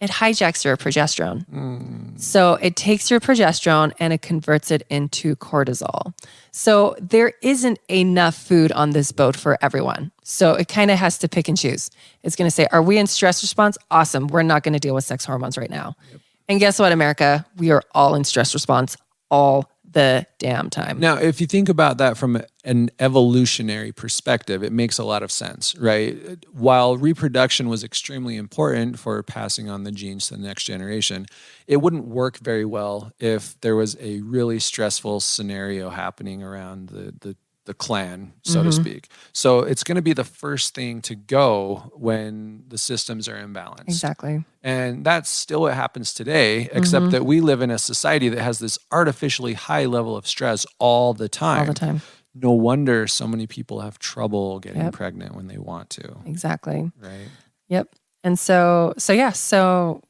It hijacks your progesterone. So it takes your progesterone and it converts it into cortisol. So there isn't enough food on this boat for everyone. So it kind of has to pick and choose. It's going to say, are we in stress response? Awesome. We're not going to deal with sex hormones right now. Yep. And guess what, America? We are all in stress response all the damn time. Now, if you think about that from an evolutionary perspective, it makes a lot of sense, right? While reproduction was extremely important for passing on the genes to the next generation, it wouldn't work very well if there was a really stressful scenario happening around the clan, so to speak. So it's going to be the first thing to go when the systems are imbalanced. Exactly. And that's still what happens today, except that we live in a society that has this artificially high level of stress all the time. All the time. No wonder so many people have trouble getting pregnant when they want to. Exactly. Right. Yep. And so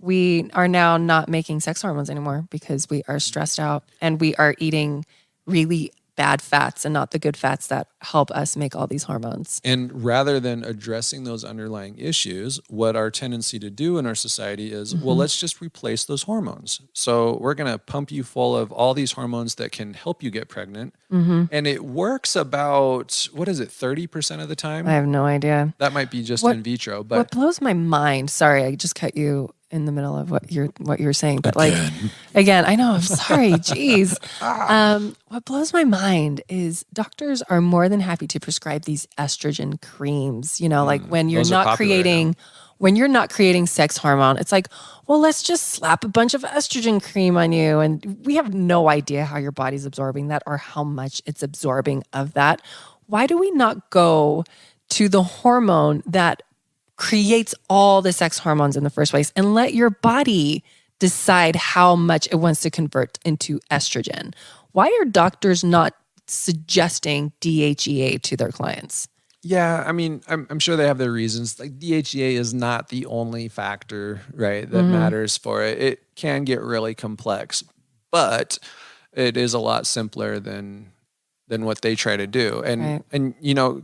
we are now not making sex hormones anymore because we are stressed out and we are eating really bad fats and not the good fats that help us make all these hormones. And rather than addressing those underlying issues, what our tendency to do in our society is, well, let's just replace those hormones. So we're going to pump you full of all these hormones that can help you get pregnant. And it works about, 30% of the time? I have no idea. That might be just in vitro. But what blows my mind, sorry, I just cut you in the middle of what you're saying, but again, I know, I'm sorry, geez. What blows my mind is doctors are more than happy to prescribe these estrogen creams, like when you're not creating sex hormone, it's like, well, let's just slap a bunch of estrogen cream on you. And we have no idea how your body's absorbing that or how much it's absorbing of that. Why do we not go to the hormone that creates all the sex hormones in the first place and let your body decide how much it wants to convert into estrogen? Why are doctors not suggesting DHEA to their clients? Yeah, I mean, I'm sure they have their reasons. Like DHEA is not the only factor, right, that matters for it. It can get really complex, but it is a lot simpler than what they try to do. And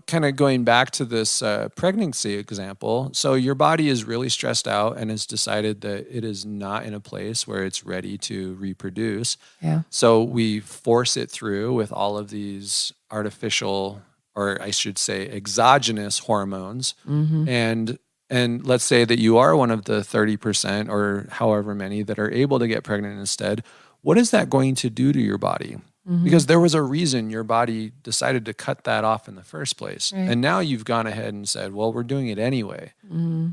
kind of going back to this pregnancy example, so your body is really stressed out and has decided that it is not in a place where it's ready to reproduce. Yeah. So we force it through with all of these artificial, or I should say exogenous hormones. And let's say that you are one of the 30% or however many that are able to get pregnant instead. What is that going to do to your body? Because there was a reason your body decided to cut that off in the first place. Right. And now you've gone ahead and said, well, we're doing it anyway.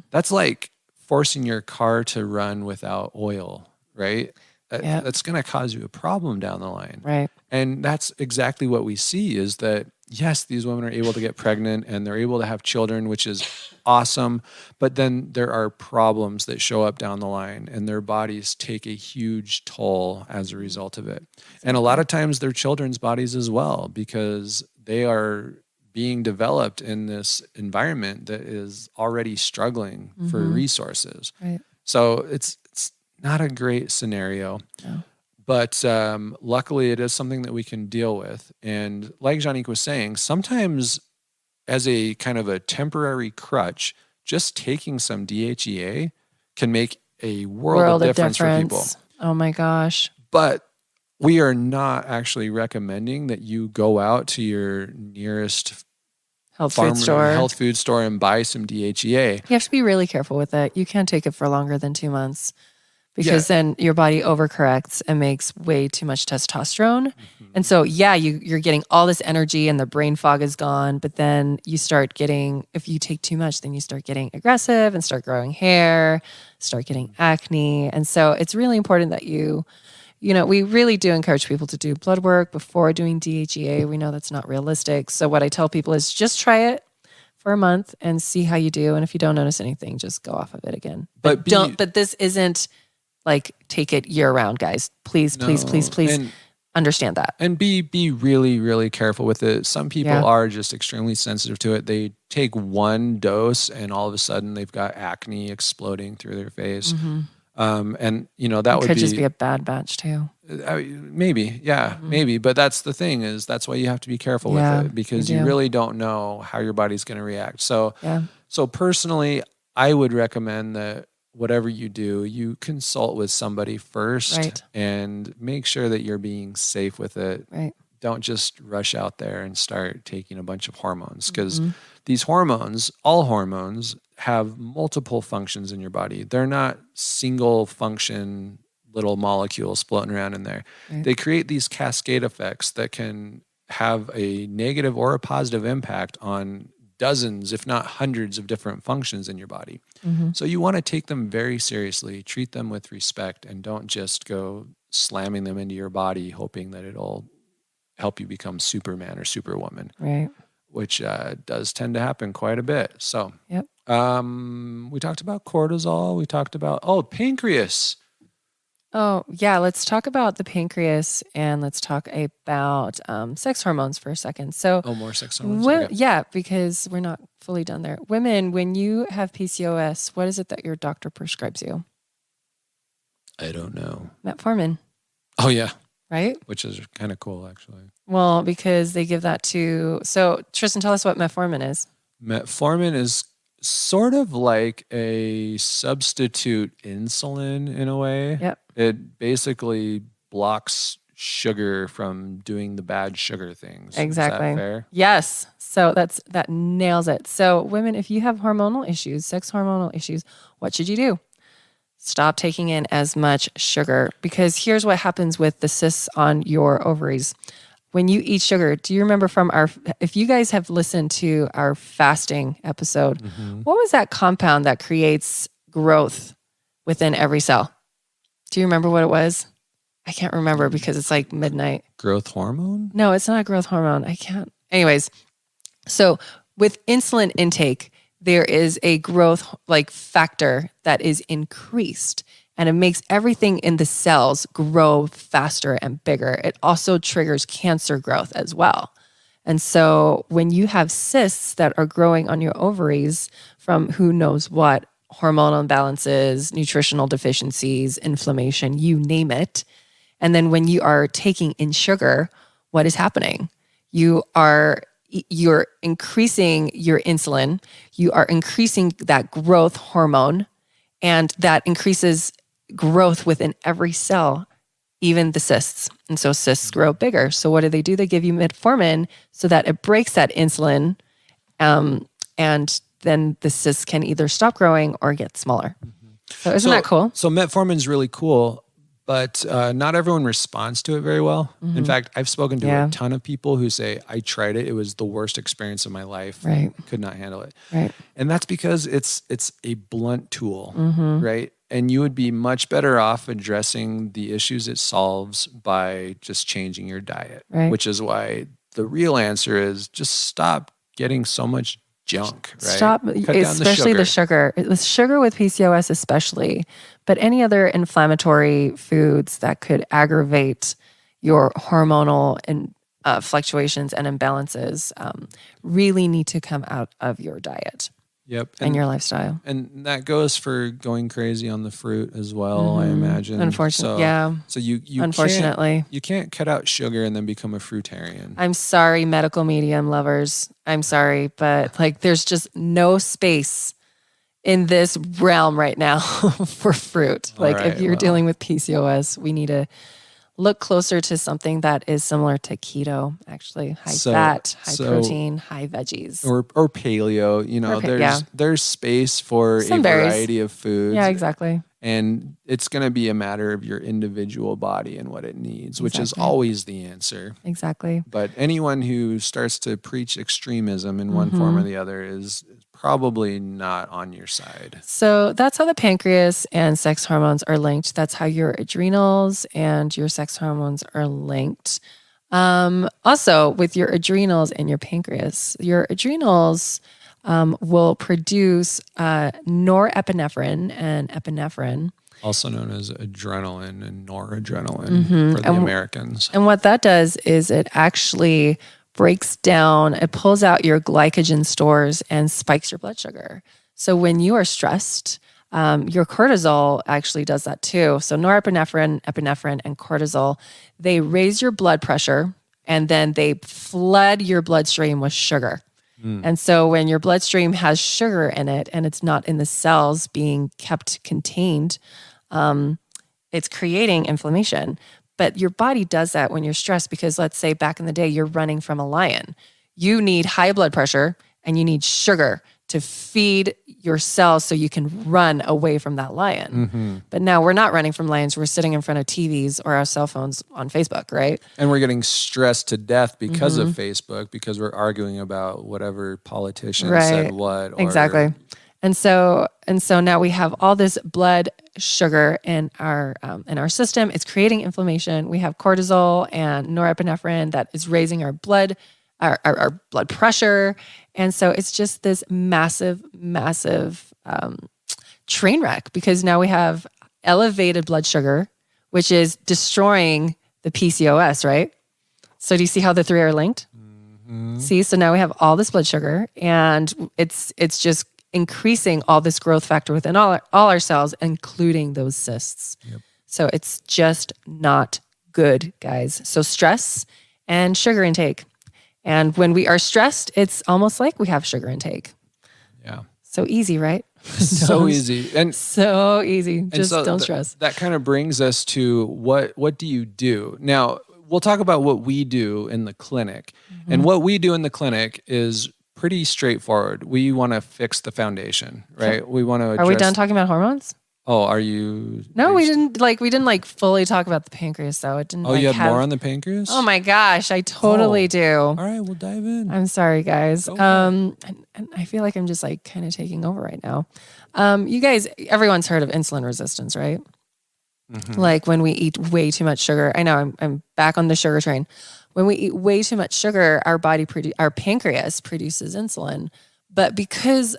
That's like forcing your car to run without oil, right? That's going to cause you a problem down the line. Right. And that's exactly what we see is that, yes, these women are able to get pregnant and they're able to have children, which is awesome. But then there are problems that show up down the line and their bodies take a huge toll as a result of it. And a lot of times their children's bodies as well, because they are being developed in this environment that is already struggling for resources. Right. So it's not a great scenario. No. But luckily, it is something that we can deal with. And like Juanique was saying, sometimes as a kind of a temporary crutch, just taking some DHEA can make a world of difference for people. Oh my gosh. But we are not actually recommending that you go out to your nearest health food store and buy some DHEA. You have to be really careful with it. You can't take it for longer than 2 months. Because then your body overcorrects and makes way too much testosterone. And so, you're getting all this energy and the brain fog is gone. But then you start getting, if you take too much, then you start getting aggressive and start growing hair, start getting acne. And so it's really important that we really do encourage people to do blood work before doing DHEA. We know that's not realistic. So what I tell people is just try it for a month and see how you do. And if you don't notice anything, just go off of it again. But this isn't like take it year round, guys. Please understand that. And be really, really careful with it. Some people are just extremely sensitive to it. They take one dose and all of a sudden they've got acne exploding through their face. And that could just be a bad batch too. Maybe. But that's the thing is that's why you have to be careful with it because you really don't know how your body's going to react. So personally, I would recommend that whatever you do, you consult with somebody first and make sure that you're being safe with it. Right. Don't just rush out there and start taking a bunch of hormones because these hormones, all hormones, have multiple functions in your body. They're not single function little molecules floating around in there. Right. They create these cascade effects that can have a negative or a positive impact on dozens, if not hundreds of different functions in your body. So you want to take them very seriously, treat them with respect, and don't just go slamming them into your body hoping that it'll help you become Superman or Superwoman. Right. Which does tend to happen quite a bit. So we talked about cortisol. We talked about, pancreas. Oh, yeah. Let's talk about the pancreas and let's talk about sex hormones for a second. So, more sex hormones? Because we're not fully done there. Women, when you have PCOS, what is it that your doctor prescribes you? I don't know. Metformin. Oh, yeah. right? which is kind of cool, actually. Well, because they give that to. So, Tristan, tell us what metformin is. Metformin is sort of like a substitute insulin in a way. Yep. It basically blocks sugar from doing the bad sugar things. Exactly. Is that fair? Yes. So that nails it. So women, if you have hormonal issues, sex hormonal issues, what should you do? Stop taking in as much sugar, because here's what happens with the cysts on your ovaries. When you eat sugar, do you remember from if you guys have listened to our fasting episode, what was that compound that creates growth within every cell? Do you remember what it was? I can't remember because it's like midnight. Growth hormone? No, it's not a growth hormone. I can't. Anyways, so with insulin intake, there is a growth factor that is increased, and it makes everything in the cells grow faster and bigger. It also triggers cancer growth as well. And so when you have cysts that are growing on your ovaries from who knows what, hormonal imbalances, nutritional deficiencies, inflammation, you name it. And then when you are taking in sugar, what is happening? You're increasing your insulin, you are increasing that growth hormone, and that increases growth within every cell, even the cysts. And so cysts grow bigger. So what do? They give you metformin so that it breaks that insulin, and then the cysts can either stop growing or get smaller. So isn't that cool? So metformin is really cool, but not everyone responds to it very well. In fact, I've spoken to a ton of people who say, I tried it. It was the worst experience of my life. Right. Could not handle it. Right. And that's because it's a blunt tool, right? And you would be much better off addressing the issues it solves by just changing your diet, Right. which is why the real answer is just stop getting so much junk, right? Stop, especially the sugar. The sugar with PCOS especially, but any other inflammatory foods that could aggravate your hormonal fluctuations and imbalances really need to come out of your diet. Yep. And your lifestyle. And that goes for going crazy on the fruit as well, I imagine. Unfortunately, So you unfortunately. you can't cut out sugar and then become a fruitarian. I'm sorry, medical medium lovers. I'm sorry, but there's just no space in this realm right now for fruit. If you're dealing with PCOS, we need to look closer to something that is similar to keto, actually. High fat, high protein, high veggies. Or paleo. There's space for Some a berries. variety of foods. Yeah, exactly. And it's going to be a matter of your individual body and what it needs, which is always the answer. Exactly. But anyone who starts to preach extremism in one form or the other is probably not on your side. So that's how the pancreas and sex hormones are linked. That's how your adrenals and your sex hormones are linked. Also, with your adrenals and your pancreas, your adrenals will produce norepinephrine and epinephrine. Also known as adrenaline and noradrenaline for the Americans. And what that does is it actually breaks down, it pulls out your glycogen stores and spikes your blood sugar. So when you are stressed, your cortisol actually does that too. So norepinephrine, epinephrine, and cortisol, they raise your blood pressure and then they flood your bloodstream with sugar. And so when your bloodstream has sugar in it and it's not in the cells being kept contained, it's creating inflammation. But your body does that when you're stressed because let's say back in the day, you're running from a lion. You need high blood pressure and you need sugar to feed your cells so you can run away from that lion. But now we're not running from lions. We're sitting in front of TVs or our cell phones on Facebook, right? And we're getting stressed to death because of Facebook, because we're arguing about whatever politician said what. Exactly. And so now we have all this blood sugar in our system. It's creating inflammation. We have cortisol and norepinephrine that is raising our blood pressure. And so it's just this massive train wreck because now we have elevated blood sugar, which is destroying the PCOS, right? So do you see how the three are linked? See, so now we have all this blood sugar and it's just increasing all this growth factor within all our cells, including those cysts. So it's just not good, guys. So stress and sugar intake. And when we are stressed, it's almost like we have sugar intake. Yeah. So easy, right? So easy. And so easy. Just so don't stress. That kind of brings us to what do you do? Now, we'll talk about what we do in the clinic. And what we do in the clinic is pretty straightforward. We want to fix the foundation, right? Sure. We want to address. Are we done talking about hormones? Oh, are you? No, are we you didn't like fully talk about the pancreas though. It didn't. Oh, like, you have more on the pancreas? Oh my gosh, I totally do. All right, we'll dive in. I'm sorry, guys. Go for And I feel like I'm just like kind of taking over right now. You guys, everyone's heard of insulin resistance, right? Like when we eat way too much sugar. I know I'm back on the sugar train. When we eat way too much sugar, our pancreas produces insulin. But because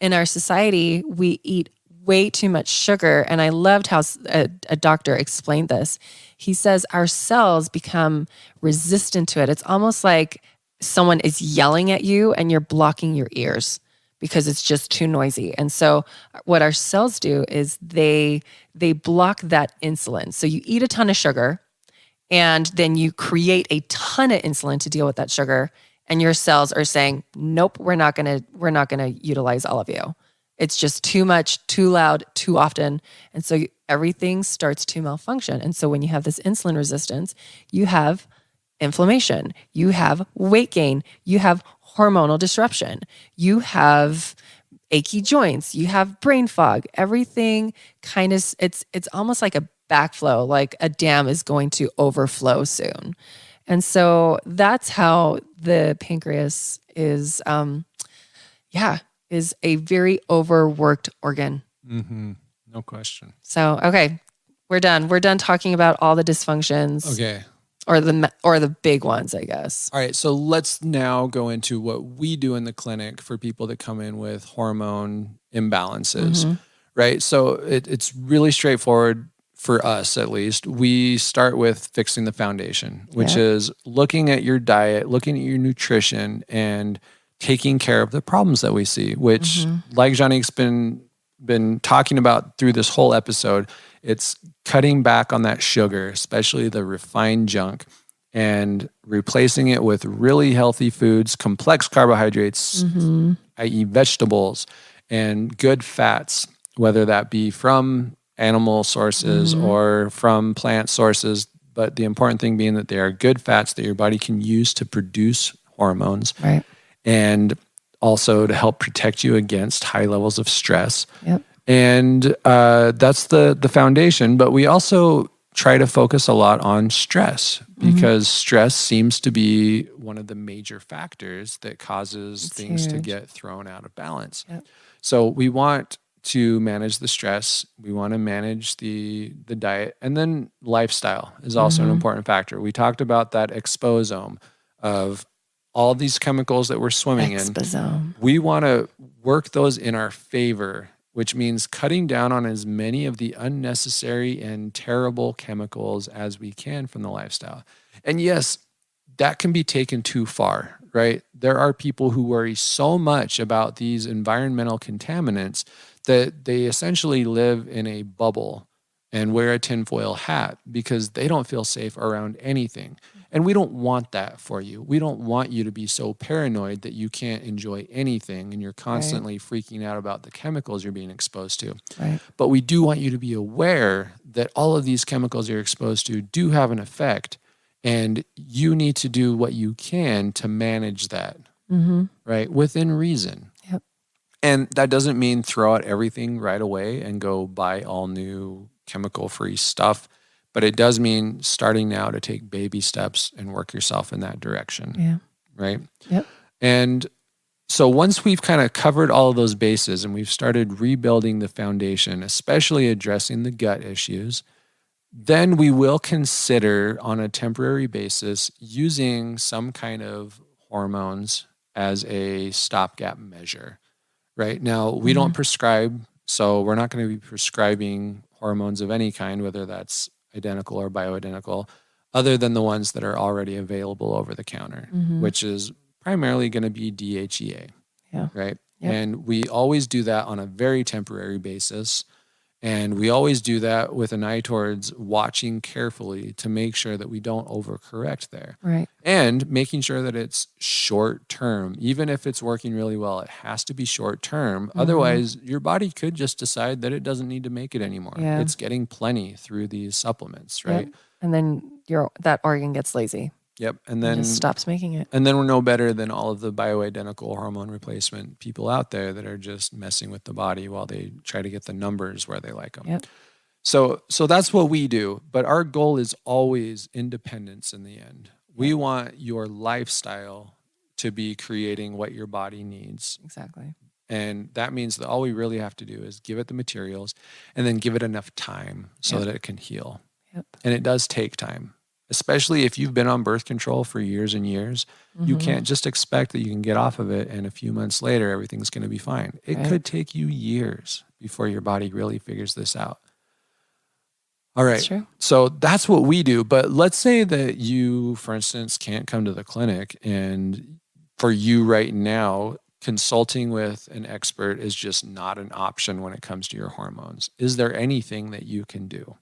in our society we eat way too much sugar, and I loved how a doctor explained this. He says our cells become resistant to it. It's almost like someone is yelling at you and you're blocking your ears because it's just too noisy. And so what our cells do is they block that insulin. So you eat a ton of sugar and then you create a ton of insulin to deal with that sugar, and your cells are saying, "Nope, we're not going to utilize all of you. It's just too much, too loud, too often." And so everything starts to malfunction. And so when you have this insulin resistance, you have inflammation, you have weight gain, you have hormonal disruption, you have achy joints, you have brain fog. Everything kind of, it's almost like a backflow, like a dam is going to overflow soon. And so that's how the pancreas is, is a very overworked organ. No question. So, okay, we're done. We're done talking about all the dysfunctions. Okay. Or the big ones, I guess. All right. So let's now go into what we do in the clinic for people that come in with hormone imbalances, right? So it's really straightforward for us, at least. We start with fixing the foundation, which is looking at your diet, looking at your nutrition, and taking care of the problems that we see, which, like Juanique's been talking about through this whole episode, it's cutting back on that sugar, especially the refined junk, and replacing it with really healthy foods, complex carbohydrates, i.e. vegetables, and good fats, whether that be from animal sources or from plant sources. But the important thing being that they are good fats that your body can use to produce hormones. Right. And also to help protect you against high levels of stress. Yep. And that's the foundation. But we also try to focus a lot on stress because stress seems to be one of the major factors that causes things to get thrown out of balance. Yep. So we want to manage the stress. We want to manage the diet. And then lifestyle is also an important factor. We talked about that exposome of all these chemicals that we're swimming in. We want to work those in our favor, which means cutting down on as many of the unnecessary and terrible chemicals as we can from the lifestyle. And yes, that can be taken too far, right? There are people who worry so much about these environmental contaminants that they essentially live in a bubble and wear a tinfoil hat because they don't feel safe around anything. And we don't want that for you. We don't want you to be so paranoid that you can't enjoy anything and you're constantly freaking out about the chemicals you're being exposed to. Right. But we do want you to be aware that all of these chemicals you're exposed to do have an effect, and you need to do what you can to manage that, right? Within reason. Yep. And that doesn't mean throw out everything right away and go buy all new chemical-free stuff. But it does mean starting now to take baby steps and work yourself in that direction. Yeah. Right? Yep. And so once we've kind of covered all of those bases and we've started rebuilding the foundation, especially addressing the gut issues, then we will consider on a temporary basis using some kind of hormones as a stopgap measure. Right? Now, we don't prescribe, so we're not going to be prescribing hormones of any kind, whether that's identical or bioidentical, other than the ones that are already available over the counter, which is primarily going to be DHEA, right? Yep. And we always do that on a very temporary basis. And we always do that with an eye towards watching carefully to make sure that we don't overcorrect there. Right. And making sure that it's short term. Even if it's working really well, it has to be short term. Otherwise, your body could just decide that it doesn't need to make it anymore. Yeah. It's getting plenty through these supplements, right? Yep. And then that organ gets lazy. Yep. And then just stops making it. And then we're no better than all of the bioidentical hormone replacement people out there that are just messing with the body while they try to get the numbers where they like them. Yep. So that's what we do. But our goal is always independence in the end. We want your lifestyle to be creating what your body needs. Exactly. And that means that all we really have to do is give it the materials and then give it enough time so that it can heal. Yep. And it does take time. Especially if you've been on birth control for years and years, you can't just expect that you can get off of it and a few months later, everything's going to be fine. It could take you years before your body really figures this out. All right. That's true. So that's what we do. But let's say that you, for instance, can't come to the clinic, and for you right now, consulting with an expert is just not an option when it comes to your hormones. Is there anything that you can do?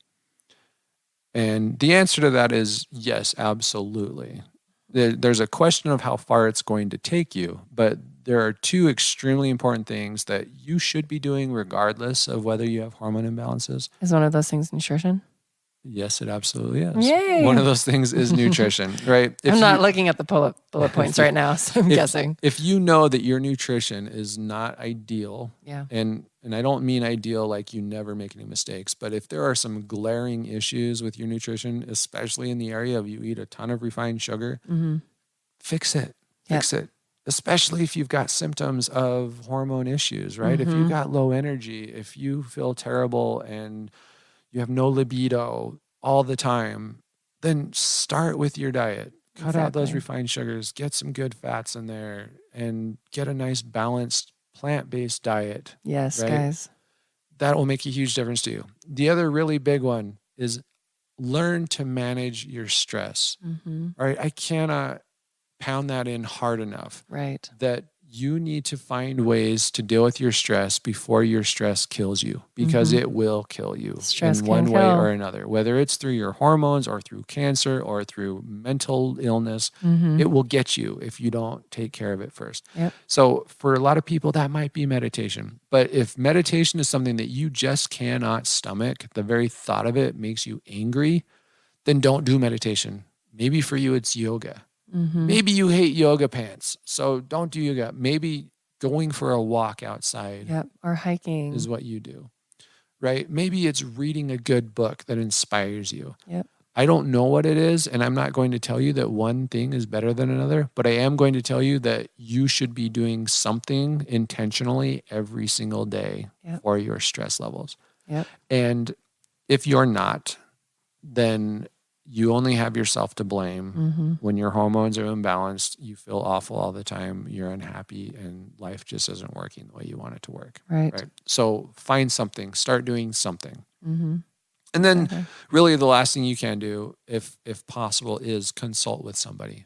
And the answer to that is yes, absolutely. There's a question of how far it's going to take you, but there are two extremely important things that you should be doing regardless of whether you have hormone imbalances. Is one of those things nutrition? Yes, it absolutely is. Yay. One of those things is nutrition, right? I'm not looking at the bullet points right now, so I'm guessing. If you know that your nutrition is not ideal, and I don't mean ideal like you never make any mistakes, but if there are some glaring issues with your nutrition, especially in the area of you eat a ton of refined sugar, fix it. Fix it. Especially if you've got symptoms of hormone issues, right? If you've got low energy, if you feel terrible and you have no libido all the time, then start with your diet. Cut out those refined sugars, get some good fats in there, and get a nice balanced plant-based diet. Yes, right? guys. That will make a huge difference to you. The other really big one is learn to manage your stress. All right. I cannot pound that in hard enough. Right. That you need to find ways to deal with your stress before your stress kills you, because it will kill you Stress in one can way kill. or another, whether it's through your hormones or through cancer or through mental illness. It will get you if you don't take care of it first. Yep. So for a lot of people, that might be meditation. But if meditation is something that you just cannot stomach, the very thought of it makes you angry, then don't do meditation. Maybe for you, it's yoga. Maybe you hate yoga pants, so don't do yoga. Maybe going for a walk outside or hiking is what you do, right? Maybe it's reading a good book that inspires you. Yep. I don't know what it is, and I'm not going to tell you that one thing is better than another, but I am going to tell you that you should be doing something intentionally every single day for your stress levels. Yep. And if you're not, then you only have yourself to blame. When your hormones are imbalanced, you feel awful all the time, you're unhappy, and life just isn't working the way you want it to work. Right. So find something, start doing something. And then really the last thing you can do, if possible, is consult with somebody.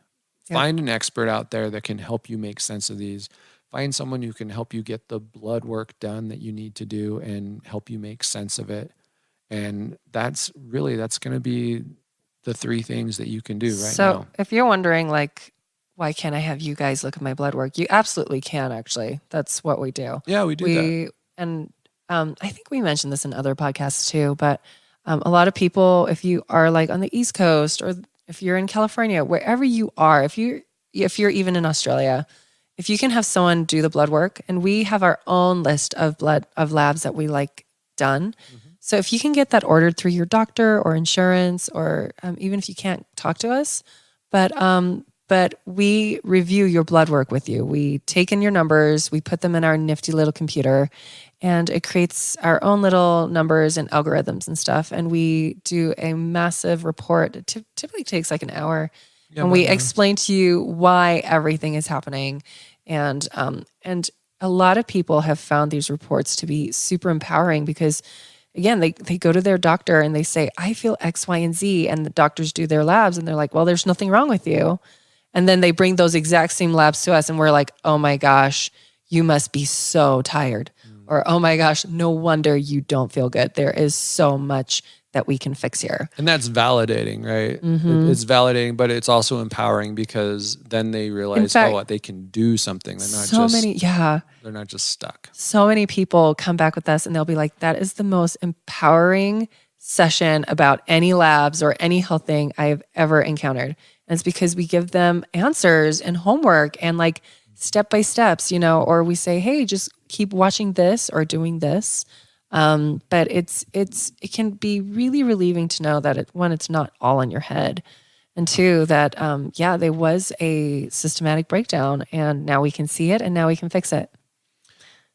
Find an expert out there that can help you make sense of these. Find someone who can help you get the blood work done that you need to do and help you make sense of it. And that's going to be the three things that you can do right now. So if you're wondering, like, why can't I have you guys look at my blood work? You absolutely can, actually. That's what we do. Yeah, we do that. And I think we mentioned this in other podcasts too, but a lot of people, if you are like on the East Coast or if you're in California, wherever you are, if you're even in Australia, if you can have someone do the blood work, and we have our own list of labs that we like done. So if you can get that ordered through your doctor or insurance, or even if you can't talk to us, but we review your blood work with you. We take in your numbers, we put them in our nifty little computer, and it creates our own little numbers and algorithms and stuff. And we do a massive report. It typically takes like an hour. And we explain to you why everything is happening. And a lot of people have found these reports to be super empowering, because again, they go to their doctor and they say, I feel X, Y, and Z. And the doctors do their labs and they're like, well, there's nothing wrong with you. And then they bring those exact same labs to us and we're like, oh my gosh, you must be so tired. or, oh my gosh, no wonder you don't feel good. There is so much that we can fix here. And that's validating, right? Mm-hmm. It's validating, but it's also empowering because then they realize, fact, they can do something. They're not just stuck. So many people come back with us and they'll be like, that is the most empowering session about any labs or any health thing I've ever encountered. And it's because we give them answers and homework and like step by steps, or we say, hey, just keep watching this or doing this. But it can be really relieving to know that one, it's not all in your head. And two, that, there was a systematic breakdown and now we can see it and now we can fix it.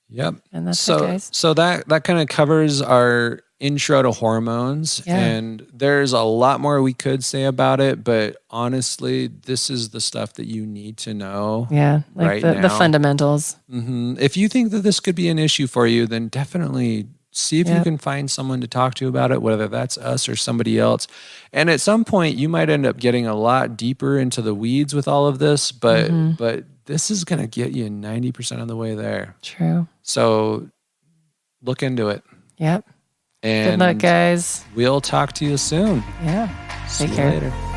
Yep. And that's it, guys. So that kind of covers our intro to hormones. Yeah. And there's a lot more we could say about it, but honestly, this is the stuff that you need to know. Yeah. Like the fundamentals. Mm-hmm. If you think that this could be an issue for you, then definitely see if you can find someone to talk to about it, whether that's us or somebody else. And at some point, you might end up getting a lot deeper into the weeds with all of this, but this is going to get you 90% of the way there. True. So look into it. Yep. And good luck, guys. We'll talk to you soon. Yeah. See Take you care. later.